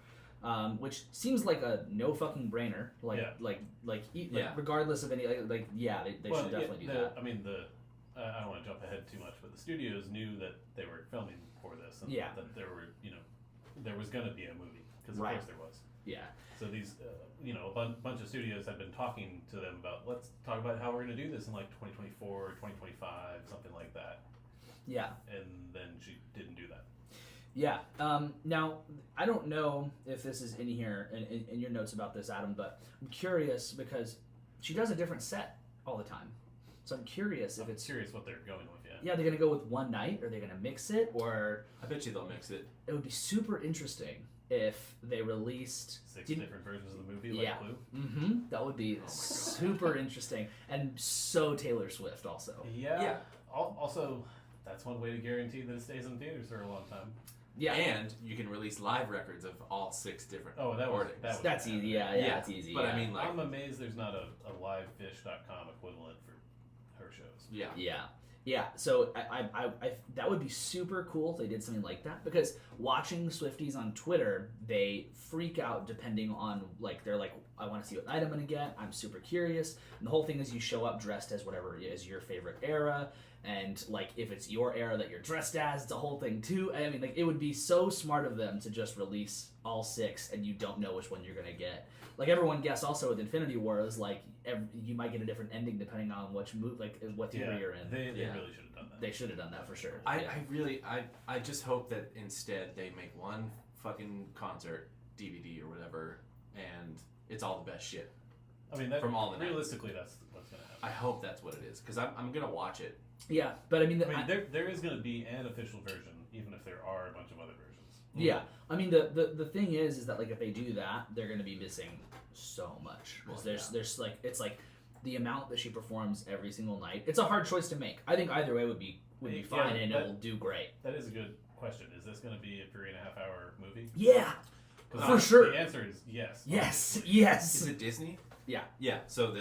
Which seems like a no fucking brainer. Regardless of any they should definitely do that. I mean, I don't want to jump ahead too much, but the studios knew that they were filming for this, and that there were there was going to be a movie, because of course there was. Yeah. So these a bunch of studios had been talking to them about, let's talk about how we're going to do this in like 2024 or 2025, something like that. Yeah. And then she didn't do that. Yeah. Now, I don't know if this is in here in your notes about this, Adam, but I'm curious because she does a different set all the time. So I'm curious if it's curious what they're going with. yeah, they're gonna go with one night, or they're gonna mix it, or I bet you they'll mix it. it would be super interesting if they released 6 different versions of the movie, like yeah. Clue. Mm-hmm. That would be super interesting and so Taylor Swift also. Yeah. Also, that's one way to guarantee that it stays in theaters for a long time. Yeah, And you can release live records of all 6 different recordings. that's easy. Yeah, that's easy. But yeah. I mean, like, I'm amazed there's not a livefish.com equivalent for her shows. Yeah, so I that would be super cool if they did something like that, because watching Swifties on Twitter, they freak out depending on, like, they're like, I want to see what night I'm going to get, I'm super curious, and the whole thing is you show up dressed as whatever is your favorite era, and, like, if it's your era that you're dressed as, it's a whole thing too. I mean, like, it would be so smart of them to just release all 6 and you don't know which one you're going to get. Like, everyone guessed also with Infinity War is like you might get a different ending depending on which move, like what theater you're in. They really should have done that. They should have done that for sure. I just hope that instead they make one fucking concert DVD or whatever, and it's all the best shit. I mean, that, from all the realistically, that's what's going to happen. I hope that's what it is, because I'm gonna watch it. Yeah, but I mean, there is going to be an official version, even if there are a bunch of other versions. Yeah, I mean the thing is that, like, if they do that, they're going to be missing so much. There's like, it's like the amount that she performs every single night. It's a hard choice to make. I think either way would be fine, and it will do great. That is a good question. Is this going to be a 3.5-hour movie? Yeah, for sure. The answer is yes. Yes, yes. Is it Disney? Yeah. Yeah. So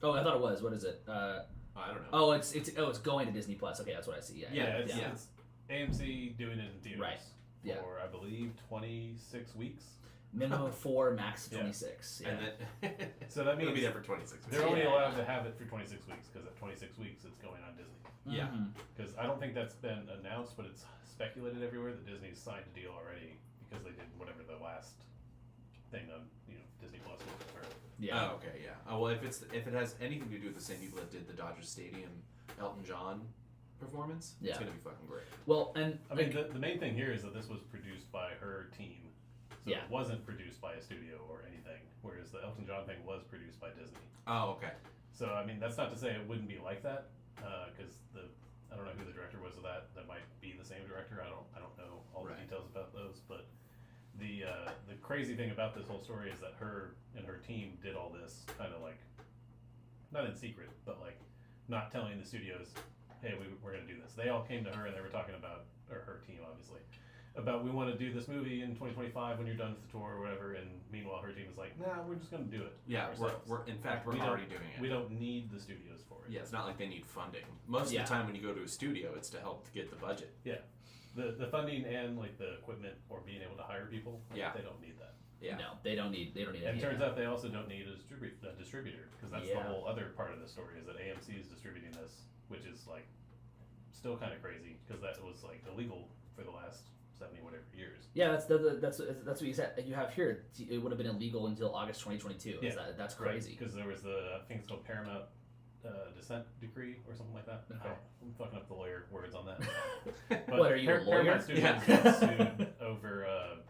oh, I thought it was. What is it? I don't know. Oh, it's going to Disney Plus. Okay, that's what I see. It's AMC doing it in theaters. Right. Yeah. For, I believe, 26 weeks. Minimum 4, max 26. Yeah. And then, so that means it'll be there for 26 weeks. They're only allowed to have it for 26 weeks, because at 26 weeks it's going on Disney. Yeah. Because I don't think that's been announced, but it's speculated everywhere that Disney's signed a deal already, because they did whatever the last thing on Disney Plus was. Yeah. Oh, okay. Yeah. Oh, well, if it has anything to do with the same people that did the Dodger Stadium Elton John performance, it's gonna be fucking great. Well, and I mean, the main thing here is that this was produced by her team. So it wasn't produced by a studio or anything, whereas the Elton John thing was produced by Disney. Oh, okay. So, I mean, that's not to say it wouldn't be like that, because I don't know who the director was of that. That might be the same director. I don't know all the details about those, but the crazy thing about this whole story is that her and her team did all this kind of like, not in secret, but like not telling the studios, hey, we're going to do this. They all came to her and they were talking about, or her team obviously, about we want to do this movie in 2025 when you're done with the tour or whatever, and meanwhile her team is like, nah, we're just going to do it. Yeah, we're already doing it. We don't need the studios for it. Yeah, it's not like they need funding. Most of the time when you go to a studio, it's to help get the budget. Yeah, the funding and like the equipment or being able to hire people. Yeah, they don't need that. Yeah, no, they don't need. And it turns out they also don't need a distributor, because that's the whole other part of the story, is that AMC is distributing this, which is like still kind of crazy, because that was like illegal for the last 70 whatever years. Yeah, that's what you said. You have here. It would have been illegal until August 2022. Yeah, that's crazy. Because there was I think it's called Paramount Descent Decree or something like that. Okay. I'm fucking up the lawyer words on that. But what are you, a lawyer? Paramount Studios got sued over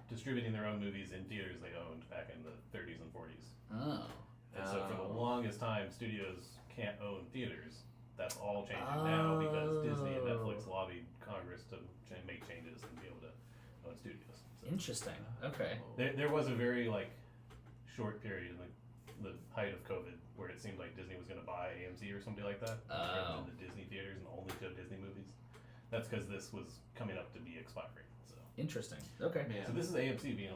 distributing their own movies in theaters they owned back in the 30s and 40s. Oh. And so for the longest time, studios can't own theaters. That's all changing now, because Disney and Netflix lobbied Congress to make changes and be able to own studios. So, interesting. Okay. There was a very short period in the height of COVID where it seemed like Disney was going to buy AMC or something like that, turn into Disney theaters and only show Disney movies. That's because this was coming up to be expiring. So interesting. Okay. Man. So this is AMC being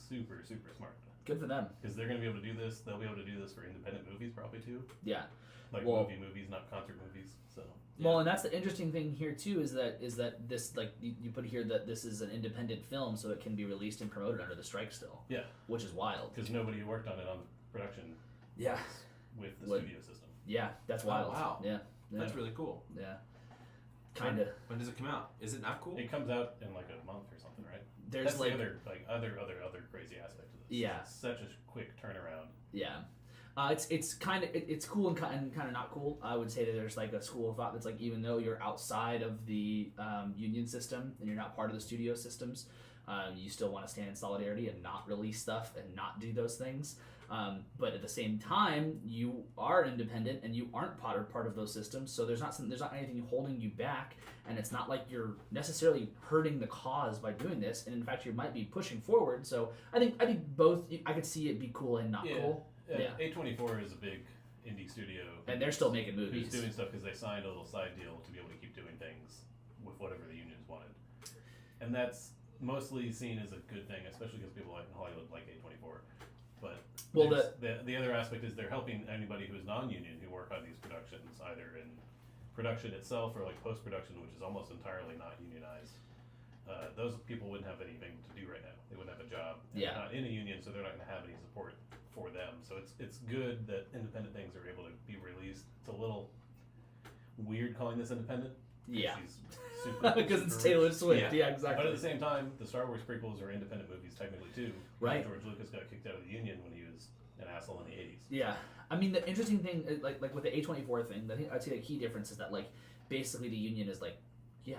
super smart. Good for them. Because they're going to be able to do this. They'll be able to do this for independent movies probably too. Yeah. Like movies, not concert movies. So. Well, and that's the interesting thing here too, is that this, like, you put here that this is an independent film, so it can be released and promoted under the strike still. Yeah. Which is wild. Because nobody worked on it on production. Yeah. With the studio system. Yeah, that's wild. Oh, wow. Yeah. That's really cool. Yeah. Kinda. When does it come out? Is it not cool? It comes out in like a month or something, right? There's That's the other crazy aspect of this. Yeah. It's such a quick turnaround. Yeah. It's kind of it's cool and kind of not cool. I would say that there's like a school of thought that's like, even though you're outside of the union system and you're not part of the studio systems, you still want to stand in solidarity and not release stuff and not do those things. But at the same time, you are independent and you aren't part of those systems, so there's not anything holding you back, and it's not like you're necessarily hurting the cause by doing this. And in fact, you might be pushing forward. So I think both. I could see it be cool and not cool. Yeah. A24 is a big indie studio, and they're still making movies. Who's doing stuff because they signed a little side deal to be able to keep doing things with whatever the unions wanted, and that's mostly seen as a good thing, especially because people like in Hollywood like A24. But the other aspect is they're helping anybody who's non-union who work on these productions, either in production itself or like post-production, which is almost entirely not unionized. Those people wouldn't have anything to do right now. They wouldn't have a job. They're not in a union, so they're not going to have any support for them. So it's good that independent things are able to be released. It's a little weird calling this independent. Yeah. Because it's Taylor Swift. Yeah, exactly. But at the same time, the Star Wars prequels are independent movies technically too. Right. George Lucas got kicked out of the union when he was an asshole in the 80s. Yeah. I mean, the interesting thing, like with the A24 thing, I think I'd say the key difference is that like basically the union is like, yeah,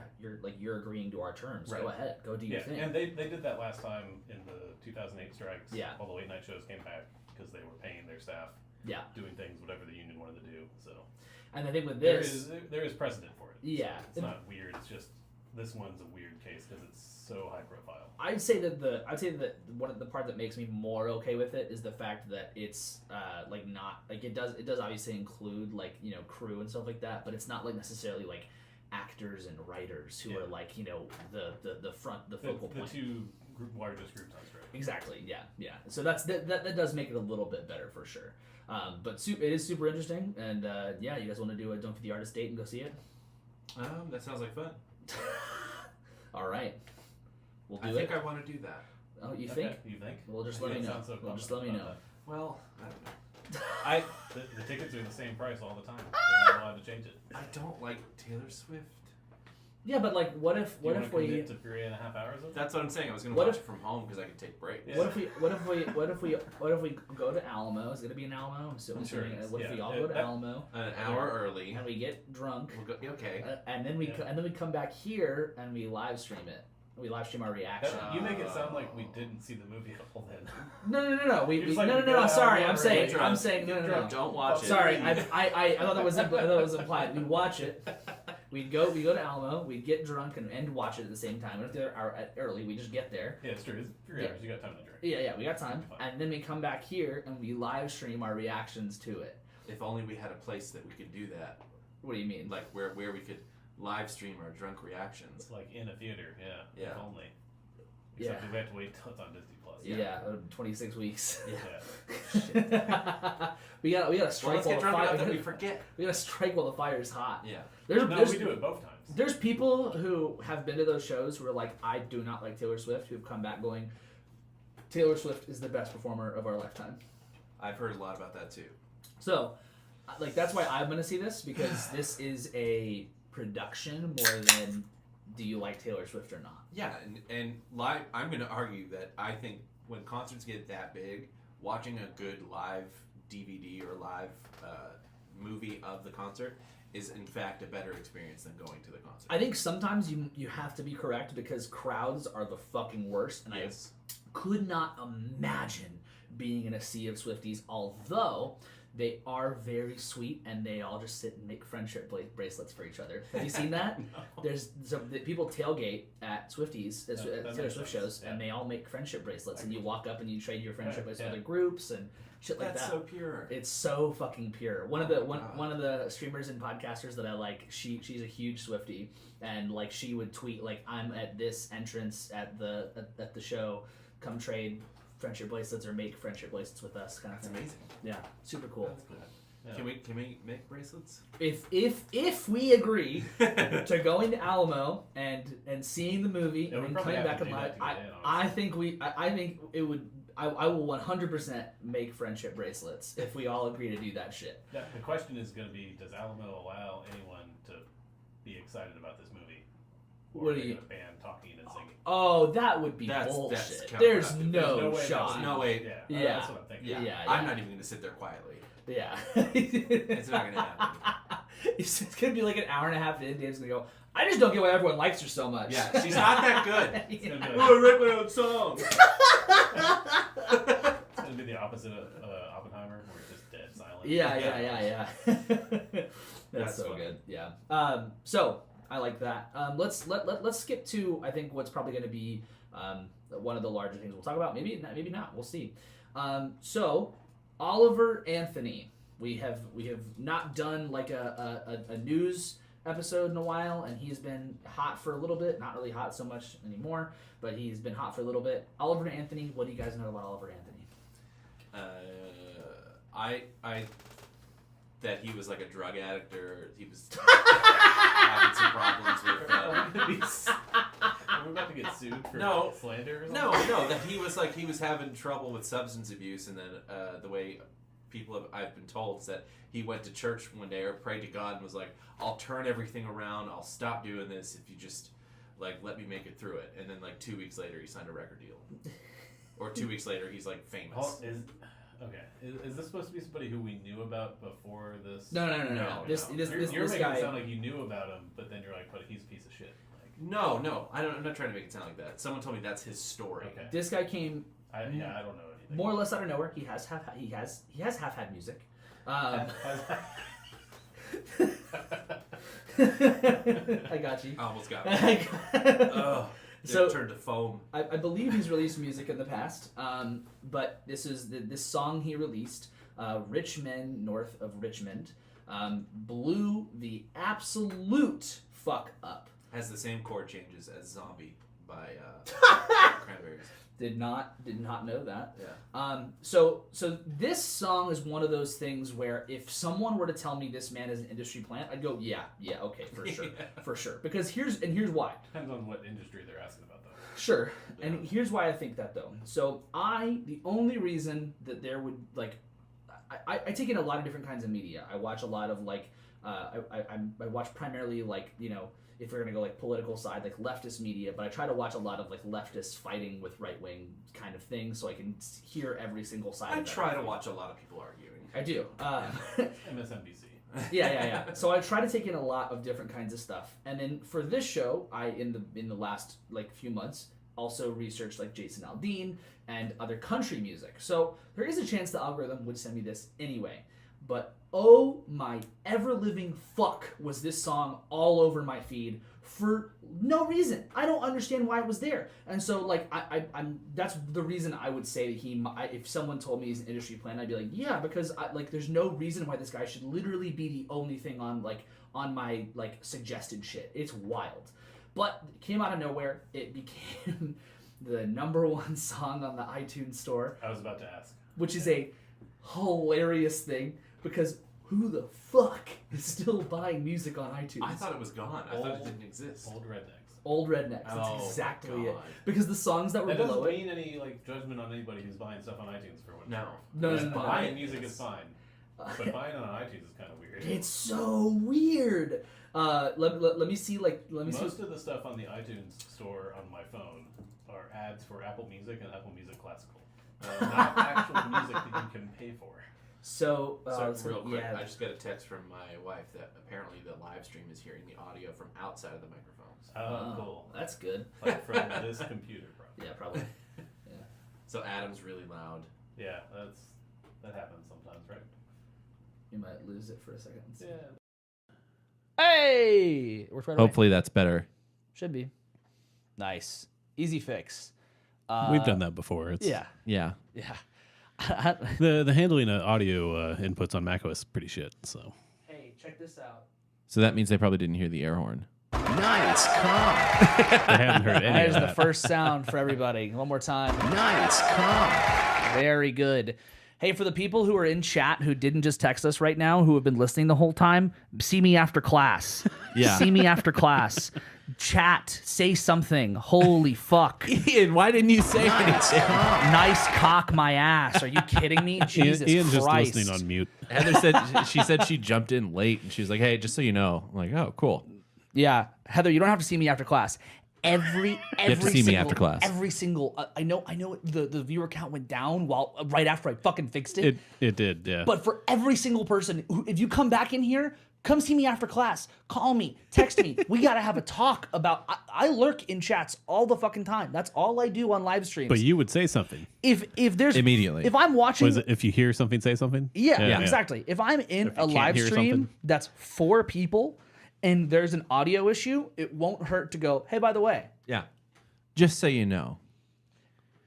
you're agreeing to our terms. Right. Go ahead, go do your thing. And they did that last time in the 2008 strikes. Yeah. All the late night shows came back because they were paying their staff. Yeah. Doing things whatever the union wanted to do. So. And the thing with this, there is precedent for it. Yeah. So it's not weird. It's just this one's a weird case because it's so high profile. I'd say that one of the part that makes me more okay with it is the fact that it's like not like it does obviously include like, you know, crew and stuff like that, but it's not like necessarily like actors and writers who are like, you know, the focal point. The two largest groups on strike. Exactly. Yeah. So that does make it a little bit better for sure. But it is super interesting, and you guys want to do a Don't Feed the Artist date and go see it? That sounds like fun. All right, we'll do it. I think I want to do that. Oh, you think? You think? Well, just let me know. Just let me know. Well, I don't know. The tickets are the same price all the time. They're not allowed to change it. I don't like Taylor Swift. Yeah, but like, what if we commit to 3.5 hours of it? That's what I'm saying. I was going to watch it from home because I could take breaks. Yeah. What if we go to Alamo? Is it going to be in Alamo? So I'm sure. What if we all go to Alamo an hour early and we get drunk? We'll go, okay. And then we come back here and we live stream it. We live stream our reaction. You make it sound like we didn't see the movie at all then. No. No. Sorry, I'm saying no. Don't watch it. Sorry, I thought that was implied. We watch it. We go to Alamo. We get drunk and watch it at the same time. We don't have to get there early. We just get there. Yeah, it's true. It's 3 hours. You got time to drink. Yeah, we got time. And then we come back here and we live stream our reactions to it. If only we had a place that we could do that. What do you mean? Like where we could live stream our drunk reactions. Like in a theater, yeah. If only. Yeah. Except we have to wait till it's on Disney Plus. Yeah, 26 weeks. Yeah. we gotta strike while the fire. We forget. We gotta strike while the fire's hot. Yeah. We do it both times. There's people who have been to those shows who are like, I do not like Taylor Swift, who've come back going, Taylor Swift is the best performer of our lifetime. I've heard a lot about that too. So, like, that's why I'm gonna see this, because this is a production more than do you like Taylor Swift or not. Yeah, and live, I'm going to argue that I think when concerts get that big, watching a good live DVD or live movie of the concert is in fact a better experience than going to the concert. I think sometimes you have to be correct because crowds are the fucking worst, and I could not imagine being in a sea of Swifties, although they are very sweet and they all just sit and make friendship bracelets for each other. Have you seen that? No. There's people tailgate at Swifties, at Taylor Swift shows, and they all make friendship bracelets, and you walk up and you trade your friendship with other groups and shit like that. That's so pure. It's so fucking pure. One of the streamers and podcasters that I like, she's a huge Swiftie, and like she would tweet like, I'm at this entrance at the show, come trade friendship bracelets or make friendship bracelets with us, kind of thing. That's amazing. Yeah, super cool. That's cool. Yeah. Can we make bracelets? If we agree to going to Alamo and seeing the movie and coming back and live, I think it would. I will 100% make friendship bracelets if we all agree to do that shit. Yeah, the question is going to be: does Alamo allow anyone to be excited about this movie? Or what do you? A band talking and singing. Oh, that would be bullshit. There's no shot. No way. Yeah. That's what I'm thinking. Yeah. I'm not even going to sit there quietly. Yeah. It's not gonna happen. It's gonna be like an hour and a half in. Dave's gonna go, I just don't get why everyone likes her so much. Yeah, she's not that good. It's gonna be Oh, I write my own song. It's gonna be the opposite of Oppenheimer, where it's just dead silent. Yeah. That's so funny. good. Yeah. So I like that. Let's skip to I think what's probably going to be one of the larger things we'll talk about. Maybe not. We'll see. So Oliver Anthony. We have not done like a news episode in a while, and he's been hot for a little bit. Not really hot so much anymore, but he's been hot for a little bit. Oliver Anthony. What do you guys know about Oliver Anthony? I that he was like a drug addict, or he was having some problems with. Are we about to get sued for No. slander? Or something? No, that he was having trouble with substance abuse, and then the way I've been told is that he went to church one day or prayed to God and was like, "I'll turn everything around. I'll stop doing this if you just like let me make it through it." And then like 2 weeks later, he signed a record deal, or 2 weeks later, he's like famous. Is this supposed to be somebody who we knew about before this? No. No. This You're making guy. it sound like you knew about him, but then you're like, but he's a piece of shit. Like, No, I'm not trying to make it sound like that. Someone told me that's his story. okay. This guy came I don't know anything. more or less out of nowhere. He has half had music. I got you. I almost got it. Ugh. So- It turned to foam. I believe he's released music in the past, but this is this song he released, "Rich Men North of Richmond," blew the absolute fuck up. Has the same chord changes as "Zombie" by Cranberries. Did not know that. Yeah. So this song is one of those things where if someone were to tell me this man is an industry plant, I'd go, yeah, okay, for sure, Yeah. for sure. Because here's why. Depends on what industry they're asking about, though. Sure. Yeah. And here's why I think that though. So the only reason that there would like, I take in a lot of different kinds of media. I watch a lot of like, I watch primarily like, you know, if we're gonna go like political side, like leftist media, but I try to watch a lot of like leftists fighting with right wing kind of things, so I can hear every single side. I of try to everything. watch a lot of people arguing. I do. MSNBC. Yeah. So I try to take in a lot of different kinds of stuff, and then for this show, I in the last like few months also researched like Jason Aldean and other country music. So there is a chance the algorithm would send me this anyway. But oh my ever living fuck was this song all over my feed for no reason. I don't understand why it was there. And so like I'm that's the reason I would say that if someone told me he's an industry plant, I'd be like, yeah, because there's no reason why this guy should literally be the only thing on my like suggested shit. It's wild. But it came out of nowhere. It became the #1 song on the iTunes store, I was about to ask. which is a hilarious thing because who the fuck is still buying music on iTunes? I thought it was gone. I thought it didn't exist. Old rednecks. Old rednecks. That's Oh, exactly God. it. Because the songs that were That below doesn't it. mean any like judgment on anybody who's buying stuff on iTunes for what. No. No. Just buying music Yes. is fine, but buying it on iTunes is kind of weird. It's so weird. Let me see. Most of the stuff on the iTunes store on my phone are ads for Apple Music and Apple Music Classical, not actual music that you can pay for. So, Real quick, yeah. I just got a text from my wife that apparently the live stream is hearing the audio from outside of the microphones. Oh, cool. That's good. Like from this computer, probably. Yeah, probably. So Adam's really loud. Yeah, that happens sometimes, right? You might lose it for a second. Yeah. Hey! Works right away. Hopefully that's better. Should be. Nice. Easy fix. We've done that before. It's, Yeah. Yeah. The handling of audio inputs on macOS is pretty shit. So Hey, check this out. So that means they probably didn't hear the air horn. Nice car. I haven't heard any There's of the that. first sound for everybody. One more time. Nice car. Very good. Hey, for the people who are in chat who didn't just text us right now, who have been listening the whole time, see me after class. Yeah. See me after class. Chat. Say something. Holy fuck. Ian, why didn't you say anything? Nice cock my ass. Are you kidding me? Jesus Ian's just Christ. listening on mute. Heather said she jumped in late and she was like, "Hey, just so you know." I'm like, "Oh, cool." Yeah. Heather, you don't have to see me after class. Every to see me single, after class. Every single. I know. The viewer count went down right after I fucking fixed it. It did, yeah. But for every single person, if you come back in here, come see me after class. Call me, text me. We gotta have a talk about. I lurk in chats all the fucking time. That's all I do on live streams. But you would say something. If there's Immediately. if I'm watching, Was it if you hear something, say something? yeah, exactly. If I'm in a live hear stream something. that's 4 people and there's an audio issue, it won't hurt to go, hey, by the way. Yeah. Just so you know.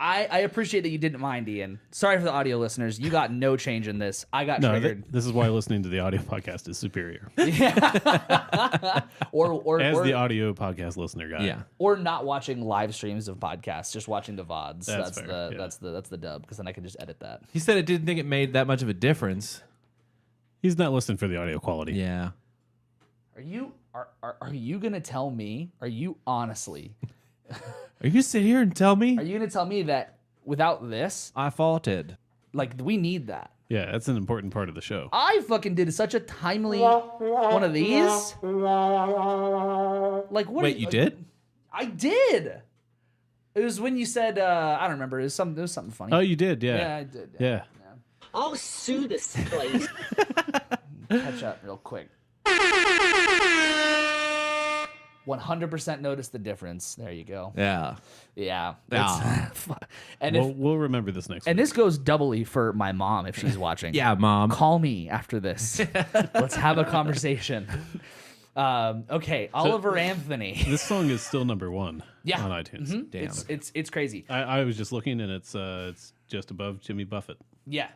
I appreciate that you didn't mind, Ian. Sorry for the audio listeners. You got no change in this. I got No, triggered. this is why listening to the audio podcast is superior. or As the audio podcast listener guy. Yeah. or not watching live streams of podcasts, just watching the VODs. That's fair, yeah. That's the dub, because then I can just edit that. He said it didn't think it made that much of a difference. He's not listening for the audio quality. Yeah. Are you gonna tell me? Are you honestly? Are you sit here and tell me Are you gonna tell me that without this, I faulted? like, we need that? Yeah, that's an important part of the show. I fucking did such a timely one of these. Like, what? Wait, you did? I did. It was when you said I don't remember. It was something funny. Oh, you did, yeah. Yeah, I did. Yeah. I'll sue this place. Catch up real quick. 100% notice the difference. There you go. Yeah. Yeah. Ah. And We'll remember this next and week. this goes doubly for my mom if she's watching. Yeah, Mom. Call me after this. Let's have a conversation. Okay, Oliver Anthony. This song is still number 1 Yeah. on iTunes. Mhm. Damn. It's crazy. I was just looking and it's just above Jimmy Buffett. Yeah.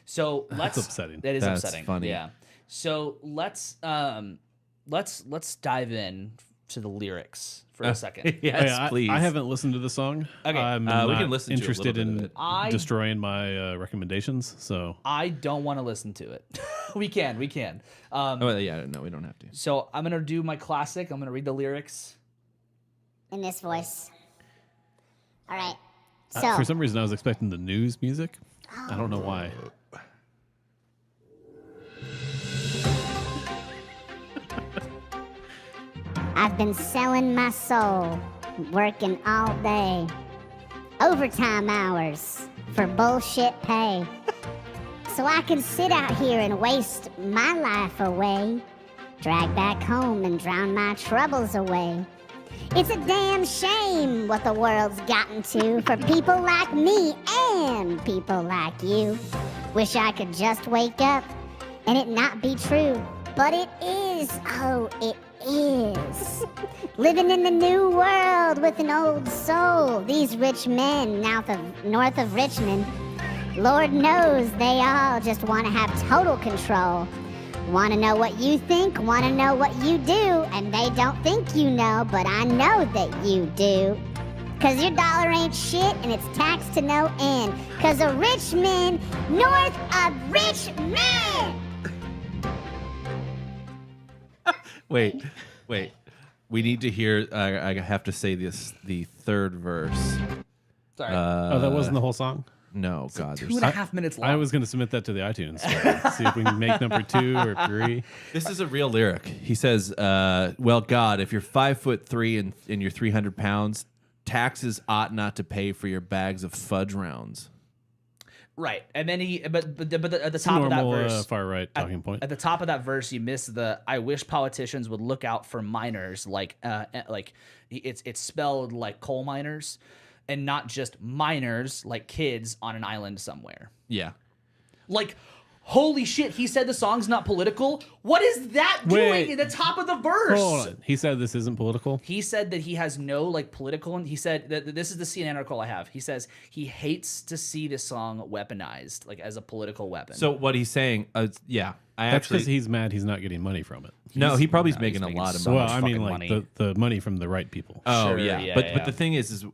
So let's. upsetting. That is That's upsetting. funny. Yeah. So let's dive in to the lyrics for a second. Yes, please. I haven't listened to the song. Okay. I'm we not can listen to a little interested bit of in it. destroying my recommendations. So I don't want to listen to it. we can. Oh, yeah, no, we don't have to. So I'm gonna do my classic. I'm gonna read the lyrics. In this voice. All right. So, for some reason, I was expecting the news music. I don't know why. I've been selling my soul, working all day, overtime hours for bullshit pay. So I can sit out here and waste my life away, drag back home and drown my troubles away. It's a damn shame what the world's gotten to for people like me and people like you. Wish I could just wake up and it not be true, but it is. Oh, it is. Living in the new world with an old soul. These rich men north of Richmond, Lord knows they all just want to have total control. Want to know what you think, want to know what you do, and they don't think you know, but I know that you do. Cause your dollar ain't shit and it's taxed to no end. Cause a rich man north of Richmond. Wait. We need to hear. I have to say this. The third verse. Sorry. Oh, that wasn't the whole song? No, God. 2.5 minutes long. I was going to submit that to the iTunes. See if we can make number 2 or 3. This is a real lyric. He says, "Well, God, if you're 5'3" and you're 300 pounds, taxes ought not to pay for your bags of fudge rounds." Right, and then but at the top of that Normal verse, far right talking point. at the top of that verse, you miss the "I wish politicians would look out for minors," like it's spelled like coal miners, and not just minors like kids on an island somewhere. Yeah. Like, holy shit! He said the song's not political. What is that doing in the top of the verse? Hold on. He said this isn't political? He said that he has no like political, and he said that this is the CNN article I have. He says he hates to see this song weaponized, like as a political weapon. So what he's saying, yeah, That's because he's mad he's not getting money from it. He probably is making a lot of money. Well, I mean, fucking like money. the money from the right people. Oh Sure, yeah. yeah, But yeah. the thing is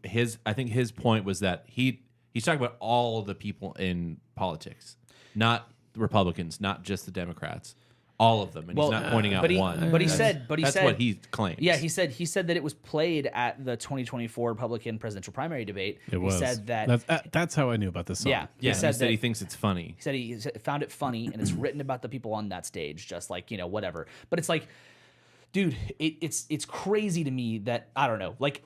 I think his point was that he's talking about all the people in politics, not the Republicans, not just the Democrats, all of them, and he's not pointing out one. But he That's said what he claims. Yeah, he said that it was played at the 2024 Republican presidential primary debate. It was. He said that. That's how I knew about this song. Yeah, Yeah, he said that he thinks it's funny. He said he found it funny, and it's written about the people on that stage, just like, whatever. But it's like, dude, it's crazy to me that I don't know, like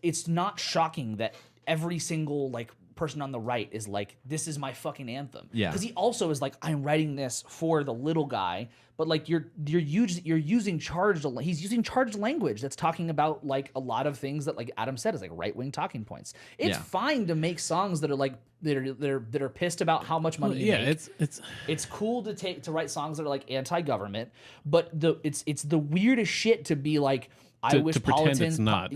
it's not shocking that every single like person on the right is like, this is my fucking anthem. Yeah. Because he also is like, I'm writing this for the little guy, but like you're using he's using charged language that's talking about like a lot of things that like Adam said is like right wing talking points. It's fine to make songs that are like that are pissed about how much money you make. It's cool to write songs that are like anti-government, but it's the weirdest shit to be like, I wish politicians not.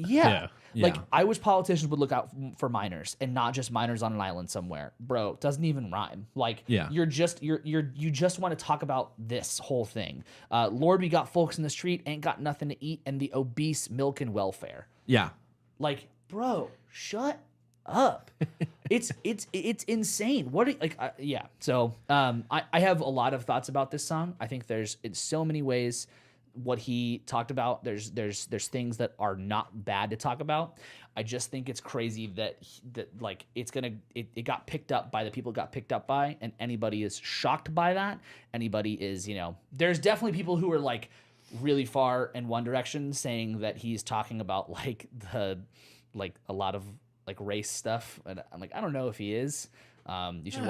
Like, I wish politicians would look out for minors and not just minors on an island somewhere. Bro, it doesn't even rhyme. Like, you just want to talk about this whole thing. Lord, we got folks in the street, ain't got nothing to eat, and the obese milk and welfare. Yeah. Like, bro, shut up. It's insane. What So I have a lot of thoughts about this song. I think there's in so many ways what he talked about, there's things that are not bad to talk about. I just think it's crazy that like it got picked up by the people it got picked up by, and anybody is shocked by that. Anybody is, there's definitely people who are like really far in one direction saying that he's talking about like a lot of like race stuff, and I'm like, I don't know if he is. You should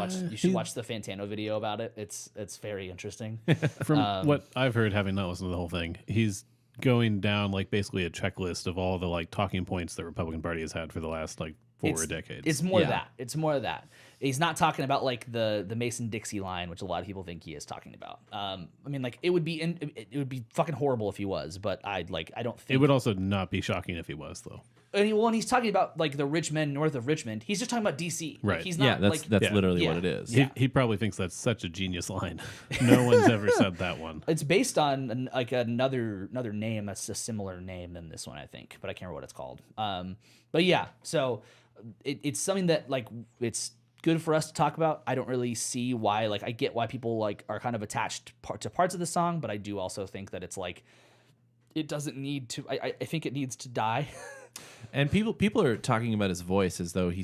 watch the Fantano video about it. It's very interesting. From what I've heard, having not listened to the whole thing, he's going down like basically a checklist of all the like talking points the Republican Party has had for the last like four decades. It's more of that. It's more of that. He's not talking about like the Mason-Dixie line, which a lot of people think he is talking about. I mean, like it would be fucking horrible if he was, but I don't think it would also not be shocking if he was though. And he's talking about like the rich men north of Richmond. He's just talking about DC. Right. Like, he's not. That's literally what it is. He probably thinks that's such a genius line. No one's ever said that one. It's based on like another name that's a similar name than this one, I think, but I can't remember what it's called. But yeah, so it's something that like it's good for us to talk about. I don't really see why. Like, I get why people like are kind of attached to parts of the song, but I do also think that it's like it doesn't need to. I think it needs to die. And people are talking about his voice as though he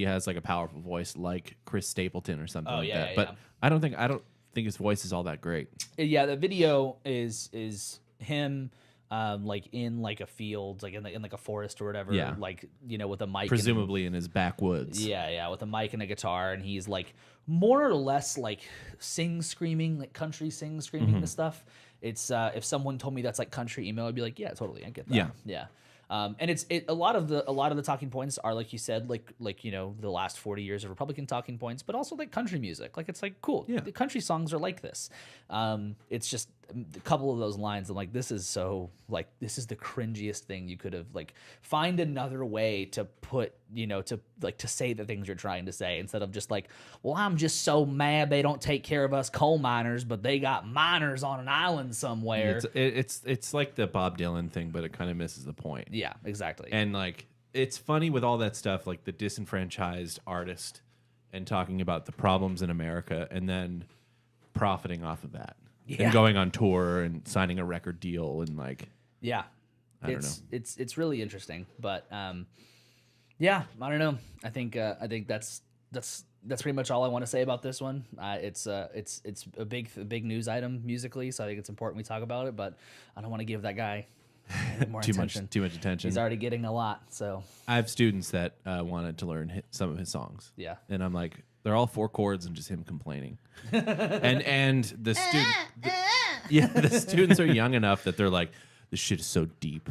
has like a powerful voice like Chris Stapleton or something like that. But I don't think his voice is all that great. Yeah, the video is him like in like a field, like in like a forest or whatever. Yeah. Like, with a mic. Presumably in his backwoods. Yeah, with a mic and a guitar, and he's like more or less like screaming, like country screaming and stuff. It's if someone told me that's like country emo, I'd be like, yeah, totally, I get that. Yeah. And it's a lot of the talking points are like you said, like the last 40 years of Republican talking points, but also like country music. Like, it's like cool. Yeah. The country songs are like this. It's just a couple of those lines. I'm like, this is the cringiest thing you could have like. Find another way to put to say the things you're trying to say instead of just like, well, I'm just so mad they don't take care of us coal miners, but they got miners on an island somewhere. It's like the Bob Dylan thing, but it kind of misses the point. Yeah, exactly. And like, it's funny with all that stuff, like the disenfranchised artist and talking about the problems in America and then profiting off of that and going on tour and signing a record deal and like, I don't know. It's really interesting, but yeah, I don't know. I think that's pretty much all I want to say about this one. It's a big news item musically, so I think it's important we talk about it. But I don't want to give that guy more attention. Too much attention. He's already getting a lot. So I have students that wanted to learn some of his songs. Yeah, and I'm like, they're all 4 chords and just him complaining. and the the students are young enough that they're like, this shit is so deep.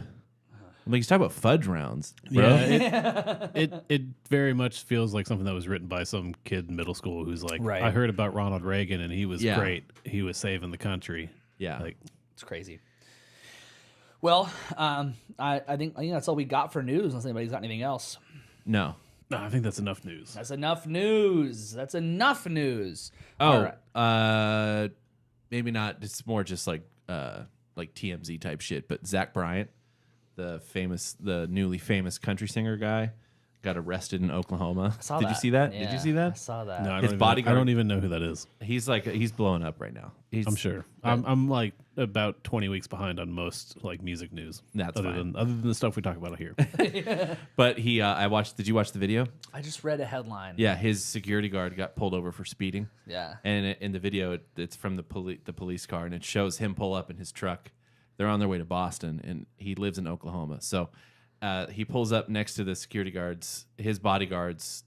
I'm like, he's talking about fudge rounds, bro. Yeah, it very much feels like something that was written by some kid in middle school who's like, I heard about Ronald Reagan and he was great. He was saving the country. Yeah, like, it's crazy. Well, I think that's all we got for news. Unless anybody's got anything else. No, I think that's enough news. That's enough news. Oh, all right. Maybe not. It's more just like TMZ type shit. But Zach Bryant, the newly famous country singer guy, got arrested in Oklahoma. Did you see that? Yeah, Did you see that? I saw that. No, I don't even know who that is. He's blowing up right now. I'm sure. I'm like about 20 weeks behind on most like music news. That's fine. Other than the stuff we talk about here. But he, did you watch the video? I just read a headline. Yeah, his security guard got pulled over for speeding. Yeah. And in the video, it's from the police car, and it shows him pull up in his truck, They're on their way to Boston, and he lives in Oklahoma. So he pulls up next to the security guards, his bodyguard's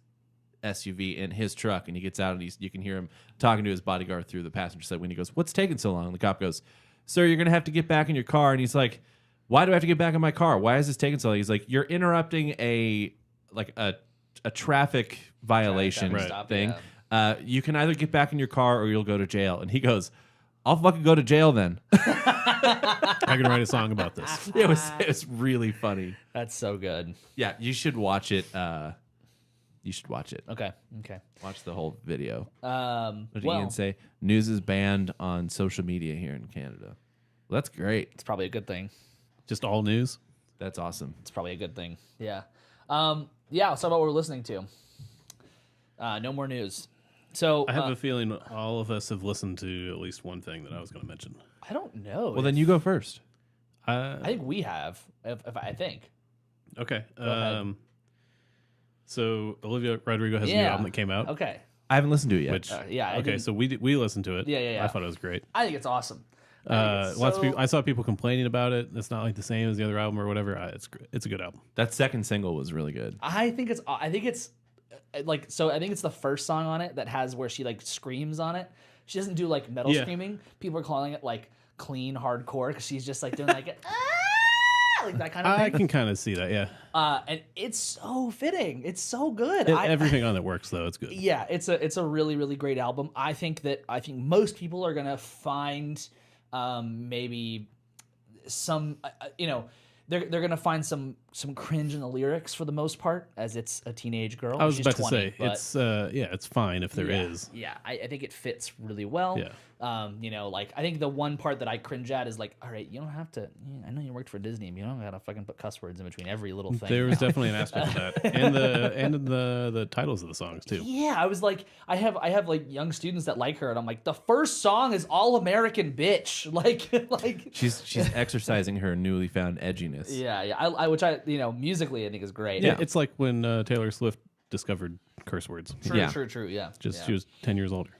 SUV in his truck, and he gets out, and you can hear him talking to his bodyguard through the passenger side window. He goes, "What's taking so long?" And the cop goes, "Sir, you're gonna have to get back in your car." And he's like, "Why do I have to get back in my car? Why is this taking so long?" He's like, "You're interrupting a traffic violation Right. thing. You can either get back in your car or you'll go to jail." And he goes, "I'll fucking go to jail then." I can write a song about this. It was really funny. That's so good. Yeah, you should watch it. You should watch it. Okay. Watch the whole video. Well, What did Ian say? News is banned on social media here in Canada. Well, that's great. it's probably a good thing. Just all news. That's awesome. It's probably a good thing. Yeah. Let's talk about what we're listening to. No more news. So I have a feeling all of us have listened to at least one thing that I was going to mention. I don't know. Well, then you go first. I think we have. If I think. Okay. ahead. So Olivia Rodrigo has a new album that came out. Okay. I haven't listened to it yet. Which I okay, didn't- so we listened to it. Yeah. I thought it was great. I think it's awesome. Lots of people. I saw people complaining about it. It's not like the same as the other album or whatever. It's a good album. That second single was really good. I think it's like, so I think it's the first song on it that has where she like screams on it. She doesn't do like metal Yeah. screaming. People are calling it like clean hardcore because she's just like doing like like that kind of I thing. can kind of see that. Yeah. And it's so fitting. It's so good. Everything on it works though. It's good. Yeah, it's a really, really great album. I think most people are gonna find maybe some they're gonna find some cringe in the lyrics for the most part, as it's a teenage girl. I was She's about 20, to say but it's fine if there is. Yeah, I think it fits really well. Yeah. Like I think the one part that I cringe at is like, all right, you don't have to. I know you worked for Disney, but you don't gotta fucking put cuss words in between every little thing. There was definitely an aspect of that, and the titles of the songs too. Yeah, I was like, I have like young students that like her, and I'm like, the first song is All American Bitch, like She's exercising her newly found edginess. yeah, I which I musically I think is great. Yeah, it's like when Taylor Swift discovered curse words. true, Yeah. true, yeah. She was 10 years older.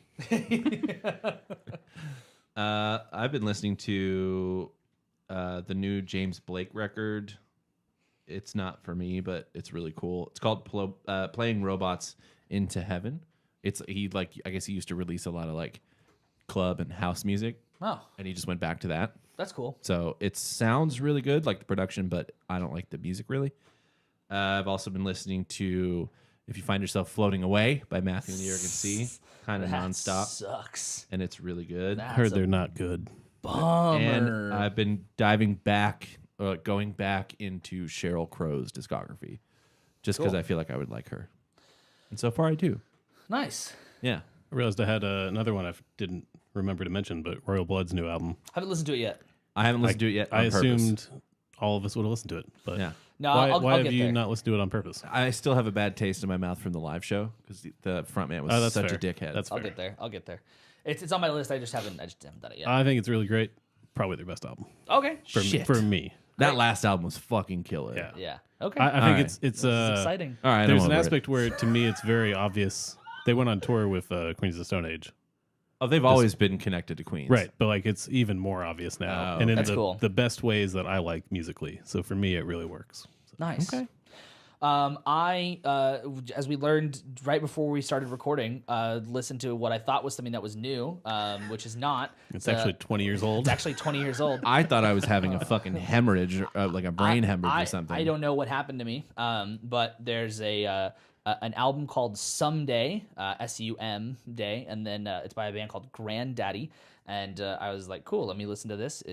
I've been listening to the new James Blake record. It's not for me, but it's really cool. It's called Playing Robots into Heaven. I guess he used to release a lot of like club and house music, Oh, and he just went back to that. that's cool. So it sounds really good, like the production, but I don't like the music really. I've also been listening to If You Find Yourself Floating Away by Matthew and the Arrogant Sea, kind of That nonstop, sucks. and it's really good. That's Heard a they're not good. bummer. And I've been going back into Sheryl Crow's discography, just because Cool. I feel like I would like her. And so far I do. Nice. Yeah. I realized I had another one I didn't remember to mention, but Royal Blood's new album. Haven't listened to it yet. I haven't listened to it yet. I on purpose. assumed all of us would have listened to it, but Yeah. No, why, I'll why have get you there. not listened to it on purpose? I still have a bad taste in my mouth from the live show because the front man was Oh, that's such fair. a dickhead. That's I'll fair. get there. It's on my list. I just haven't done it yet. I think it's really great. Probably their best album Okay. for me. that last album was fucking killer. Yeah. Yeah. Okay. I think Alright. it's This is exciting. All right. there's I'm an over aspect it. where to me it's very obvious. They went on tour with Queens of the Stone Age, Oh, they've always been connected to Queens. right? But like it's even more obvious now, Oh, and in That's cool. the best ways that I like musically. So for me, it really works. Nice. Okay. As we learned right before we started recording, listened to what I thought was something that was new, which is not. It's actually 20 years old. It's actually 20 years old. I thought I was having a fucking hemorrhage, like a brain hemorrhage or something. I don't know what happened to me, but there's an album called Sumday, S-U-M Day, and then it's by a band called Grandaddy. And I was like, cool, let me listen to this.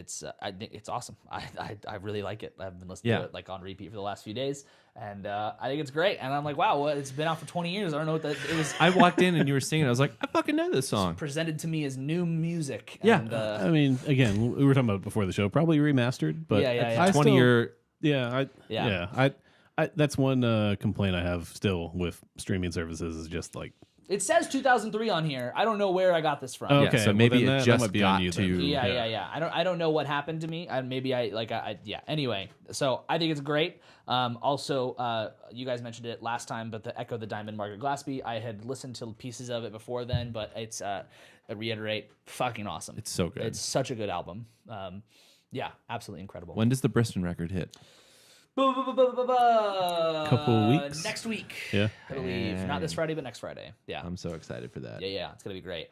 I think it's awesome. I really like it. I've been listening to it like on repeat for the last few days, and I think it's great. And I'm like, wow, well, it's been out for 20 years. I don't know what that it was. I walked in and you were singing. I was like, I fucking know this song. Presented to me as new music. Yeah. And, I mean, again, we were talking about it before the show. Probably remastered, but Yeah. I 20 still- year. Yeah. I that's one complaint I have still with streaming services is just like it says 2003 on here. I don't know where I got this from. Oh, Yeah, okay, so well, maybe then it that just might be got on you to. then. Yeah. I don't know what happened to me. Yeah. Anyway, so I think it's great. Also, you guys mentioned it last time, but the Echo the Diamond, Margaret Glaspy. I had listened to pieces of it before then, but it's I reiterate, fucking awesome. It's so good. It's such a good album. Yeah, absolutely incredible. When does the Briston record hit? Couple weeks? Next week. Yeah. I believe. Not this Friday, but next Friday. Yeah. I'm so excited for that. Yeah, it's gonna be great.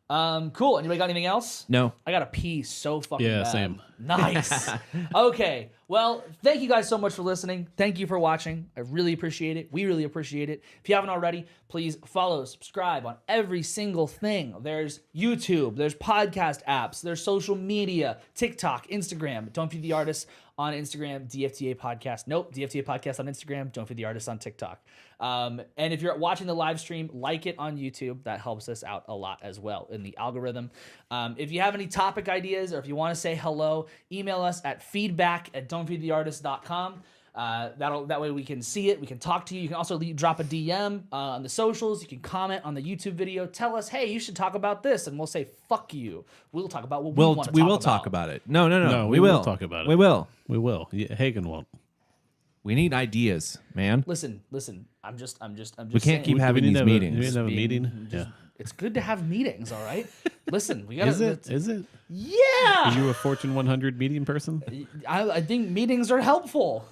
Cool. Anybody got anything else? No. I gotta pee so fucking Yeah, bad. same. Nice. Okay. Well, thank you guys so much for listening. Thank you for watching. I really appreciate it. We really appreciate it. If you haven't already, please follow, subscribe on every single thing. There's YouTube, there's podcast apps, there's social media, TikTok, Instagram. Don't Feed the Artists on Instagram, DFTA Podcast. Nope, DFTA Podcast on Instagram, Don't Feed the Artists on TikTok. And if you're watching the live stream, like it on YouTube. That helps us out a lot as well in the algorithm. If you have any topic ideas or if you want to say hello, email us at feedback@don'tfeedtheartist.com. That way we can see it. We can talk to you. You can also drop a DM on the socials. You can comment on the YouTube video. Tell us, hey, you should talk about this, and we'll say, fuck you. We'll talk about what we want to talk about. We will talk about it. No. We will talk about it. We will. We will. Yeah, Hagen won't. We need ideas, man. Listen. I'm just. We can't keep having these meetings. We need to have a meeting. Yeah. It's good to have meetings, all right? Listen, we got to. Is it? Yeah. Are you a Fortune 100 meeting person? I think meetings are helpful.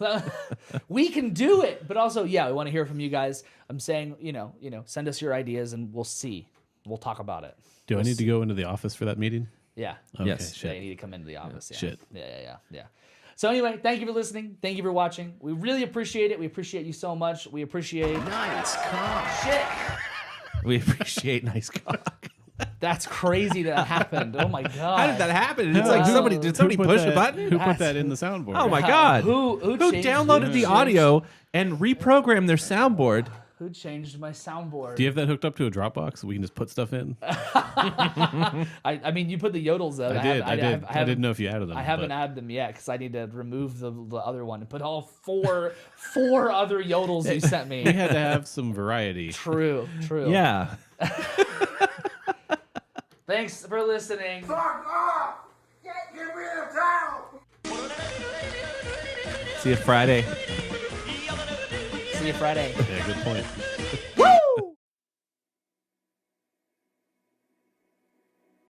We can do it, but also, we want to hear from you guys. I'm saying, send us your ideas, and we'll see. We'll talk about it. Do I need to go into the office for that meeting? Yeah. Okay, Yes. shit. Yeah, you need to come into the office. Yeah. Shit. Yeah. So anyway, thank you for listening. Thank you for watching. We really appreciate it. We appreciate you so much. We appreciate Nice cock. shit. We appreciate nice cock. That's crazy that happened. Oh my god. How did that happen? It's like did somebody push a button? Who put that in the soundboard? Oh my god. Who changed- downloaded who the changed- audio and reprogrammed their soundboard? Who changed my soundboard? Do you have that hooked up to a Dropbox so we can just put stuff in? I mean, you put the yodels though. I did. I didn't know if you added them. I haven't added them yet because I need to remove the other one and put all four other yodels you sent me. We had to have some variety. True. Yeah. Thanks for listening. Fuck off! Get rid of town! See you Friday. See you Friday. Yeah, good point. Woo!